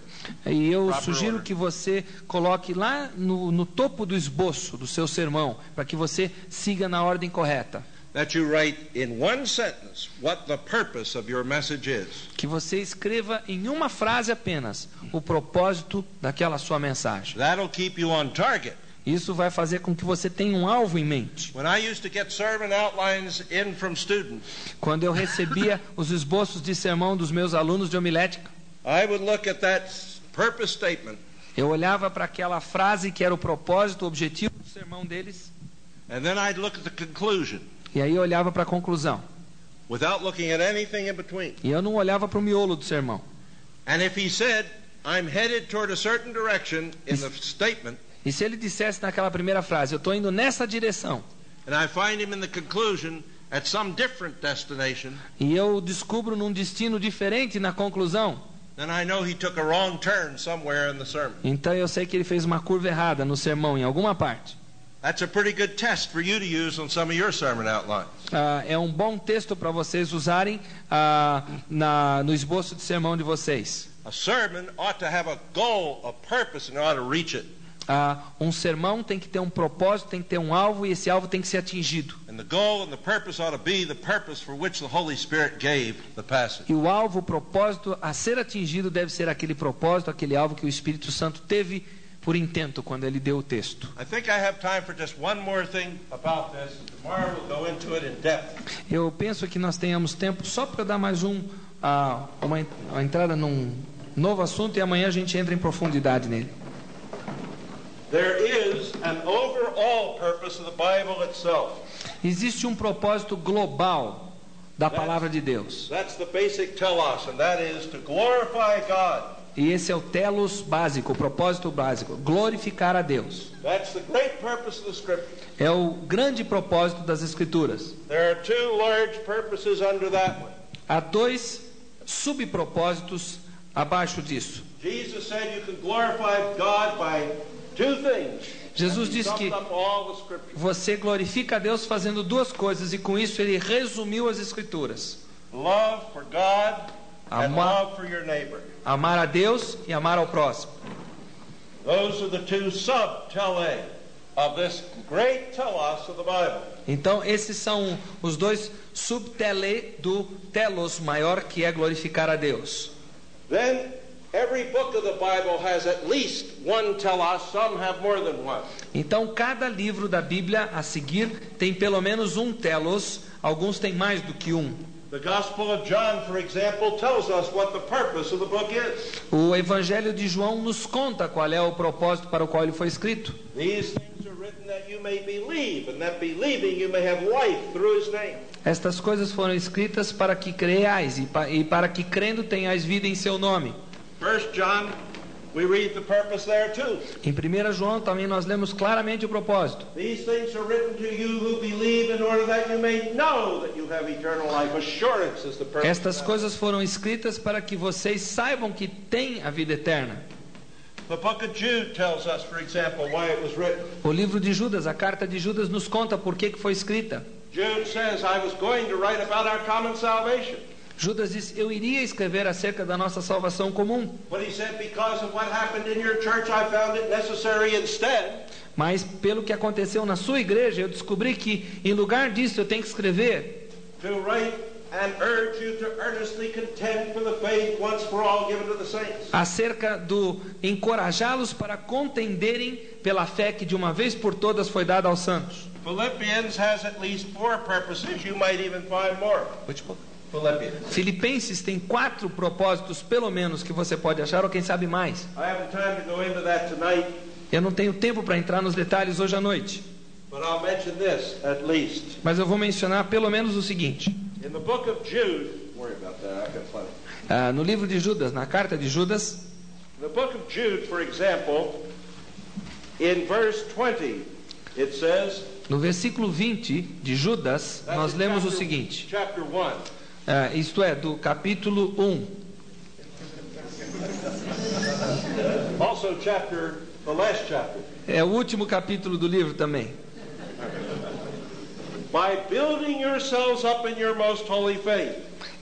E eu sugiro que você coloque lá no topo do esboço do seu sermão, para que você siga na ordem correta. That you write in one sentence what the purpose of your message is. Que você escreva em uma frase apenas o propósito daquela sua mensagem. That'll keep you on target. Isso vai fazer com que você tenha um alvo em mente. Quando eu recebia os esboços de sermão dos meus alunos de homilética, eu olhava para aquela frase que era o propósito, o objetivo do sermão deles. E aí eu olhava para a conclusão. E eu não olhava para o miolo do sermão. E se ele dissesse naquela primeira frase, eu estou indo nessa direção. E eu descubro num destino diferente na conclusão. Então eu sei que ele fez uma curva errada no sermão em alguma parte. É um bom texto para vocês usarem no esboço de sermão de vocês. A sermon ought to have a goal, a purpose, and ought to reach it. um sermão tem que ter um propósito, tem que ter um alvo, e esse alvo tem que ser atingido. And the goal and the purpose ought to be the purpose for which the Holy Spirit gave the passage. E o alvo, o propósito a ser atingido deve ser aquele propósito, aquele alvo que o Espírito Santo teve por intento quando ele deu o texto. I think I have time for just one more thing about this. Tomorrow we'll go into it in depth. Eu penso que nós tenhamos tempo só para dar mais uma entrada num novo assunto, e amanhã a gente entra em profundidade nele. There is an overall purpose of the Bible itself. Existe um propósito global da palavra de Deus. That's the basic telos, and that is to glorify God. E esse é o telos básico, o propósito básico, glorificar a Deus. That's the great purpose of the Scripture. É o grande propósito das Escrituras. There are two large purposes under that one. Há dois subpropósitos abaixo disso. Jesus said you can glorify God by two things. Jesus disse que você glorifica a Deus fazendo duas coisas, e com isso ele resumiu as Escrituras. Love for God and love for your neighbor. Amar a Deus e amar ao próximo. Those are the two sub-tele of this great telos of the Bible. Então esses são os dois subtele do telos maior, que é glorificar a Deus. Then every book of the Bible has at least one telos, some have more than one. Então cada livro da Bíblia a seguir tem pelo menos um telos, alguns têm mais do que um. The Gospel of John, for example, tells us what the purpose of the book is. O Evangelho de João nos conta qual é o propósito para o qual ele foi escrito. These things are written that you may believe, and that believing you may have life through his name. Estas coisas foram escritas para que creiais e para que crendo tenhais vida em seu nome. 1 John, we read the purpose there too. Em 1 João também nós lemos claramente o propósito. These things are written to you who believe, in order that you may know that you have eternal life. Assurance is the purpose. Estas coisas foram escritas para que vocês saibam que têm a vida eterna. The book of Jude tells us, for example, why it was written. O livro de Judas, a carta de Judas, nos conta por que foi escrita. Jude says, I was going to write about our common salvation. Judas disse, eu iria escrever acerca da nossa salvação comum. But he said, because of what happened in your church, I found it necessary instead. Mas pelo que aconteceu na sua igreja, eu descobri que em lugar disso eu tenho que escrever To write and urge you to earnestly contend for the faith once for all given to the saints. acerca do encorajá-los para contenderem pela fé que de uma vez por todas foi dada aos santos. Philippians has at least 4 purposes. You might even find more. Which book? Philippians. Filipenses tem 4 propósitos, pelo menos, que você pode achar, ou quem sabe mais. I haven't time to go into that tonight, Eu não tenho tempo para entrar nos detalhes hoje à noite, but I'll mention this at least. mas eu vou mencionar pelo menos o seguinte. In the book of Jude, don't worry about that, I've got plenty. No livro de Judas, na carta de Judas, In the book of Jude, for example, in verse 20, it says, no versículo 20 de Judas, nós lemos o seguinte, chapter 1. isto é, do capítulo 1. Also the last chapter. É o último capítulo do livro também. By building yourselves up in your most holy faith.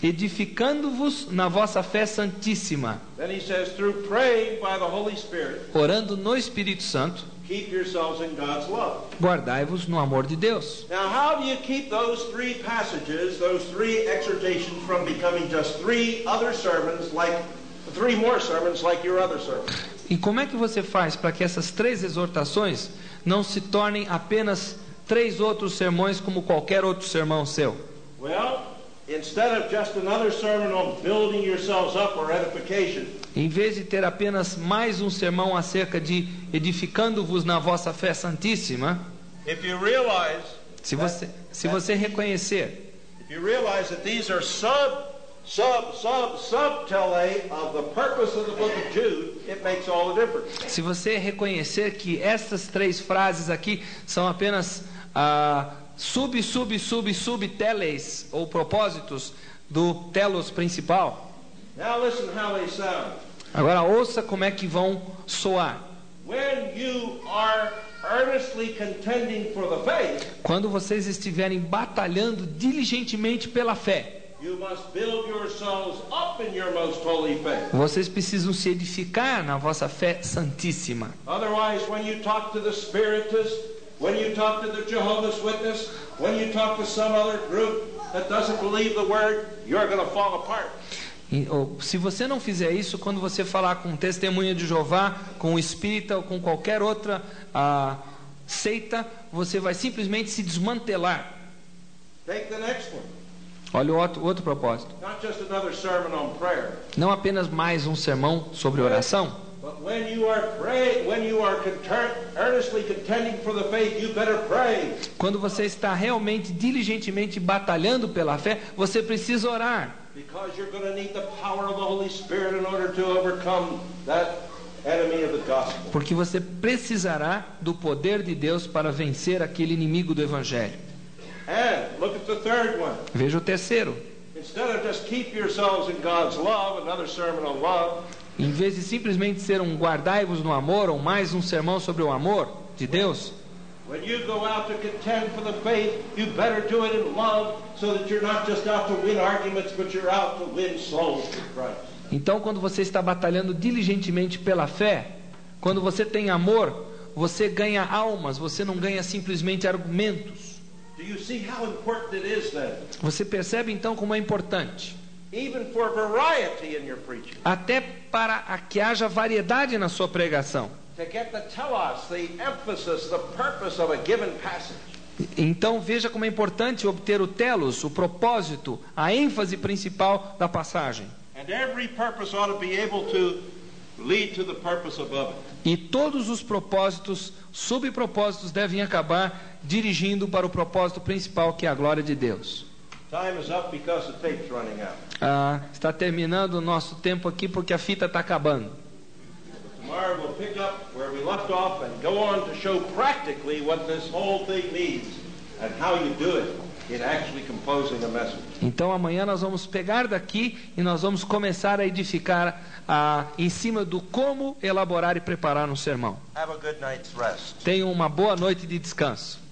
Edificando-vos na vossa fé santíssima, Then he says, through praying by the Holy Spirit, orando no Espírito Santo, keep yourselves in God's love. guardai-vos no amor de Deus. Now, how do you keep those 3 passages, those 3 exhortations from becoming just 3 other sermons, like 3 more sermons like your other sermons? E como é que você faz para que essas 3 exortações não se tornem apenas 3 outros sermões como qualquer outro sermão seu? Well, instead of just another sermon on building yourselves up or edification, Em vez de ter apenas mais um sermão acerca de edificando-vos na vossa fé santíssima, if you realize se você reconhecer that these are subtele of the purpose of the book of Jude, it makes all the difference. Se você reconhecer que estas 3 frases aqui são apenas subteles ou propósitos do telos principal, Now listen how they sound. agora ouça como é que vão soar. When you are earnestly contending for the faith, Quando vocês estiverem batalhando diligentemente pela fé, You must build yourselves up in your most holy faith. Vocês precisam se edificar na vossa fé santíssima. Otherwise, when you talk to the Spiritist, when you talk to the Jehovah's Witness, when you talk to some other group that doesn't believe the word, you're going to fall apart. Se você não fizer isso, quando você falar com testemunha de Jeová, com o espírita ou com qualquer outra seita, você vai simplesmente se desmantelar. Take the next one. Olha o outro propósito. Not just another sermon on prayer. Não apenas mais um sermão sobre oração. But when you are praying, when you are earnestly contending for the faith, you better pray. Quando você está realmente diligentemente batalhando pela fé, você precisa orar. Because you're going to need the power of the Holy Spirit in order to overcome that enemy of the gospel. Porque você precisará do poder de Deus para vencer aquele inimigo do evangelho. And look at the third one. Veja o terceiro. Instead of just keep yourselves in God's love, another sermon on love. Em vez de simplesmente ser um guardai-vos no amor ou mais um sermão sobre o amor de Deus, when you go out to contend for the faith, you better do it in love, so that you're not just out to win arguments, but you're out to win souls for Christ. Então, quando você está batalhando diligentemente pela fé, quando você tem amor, você ganha almas, você não ganha simplesmente argumentos. Do you see how important it is then? Você percebe então como é importante? Even for variety in your preaching. Até para que haja variedade na sua pregação. To get the telos, the emphasis, the purpose of a given passage. Então veja como é importante obter o telos, o propósito, a ênfase principal da passagem. And every purpose ought to be able to lead to the purpose above it. E todos os propósitos, subpropósitos devem acabar dirigindo para o propósito principal, que é a glória de Deus. Time is up because the tape's running out. Está terminando o nosso tempo aqui porque a fita está acabando. Tomorrow we'll pick up where we left off and go on to show practically what this whole thing means and how you do it in actually composing a message. Então amanhã nós vamos pegar daqui e nós vamos começar a edificar em cima do como elaborar e preparar um sermão. Have a good night's rest. Tenham uma boa noite de descanso.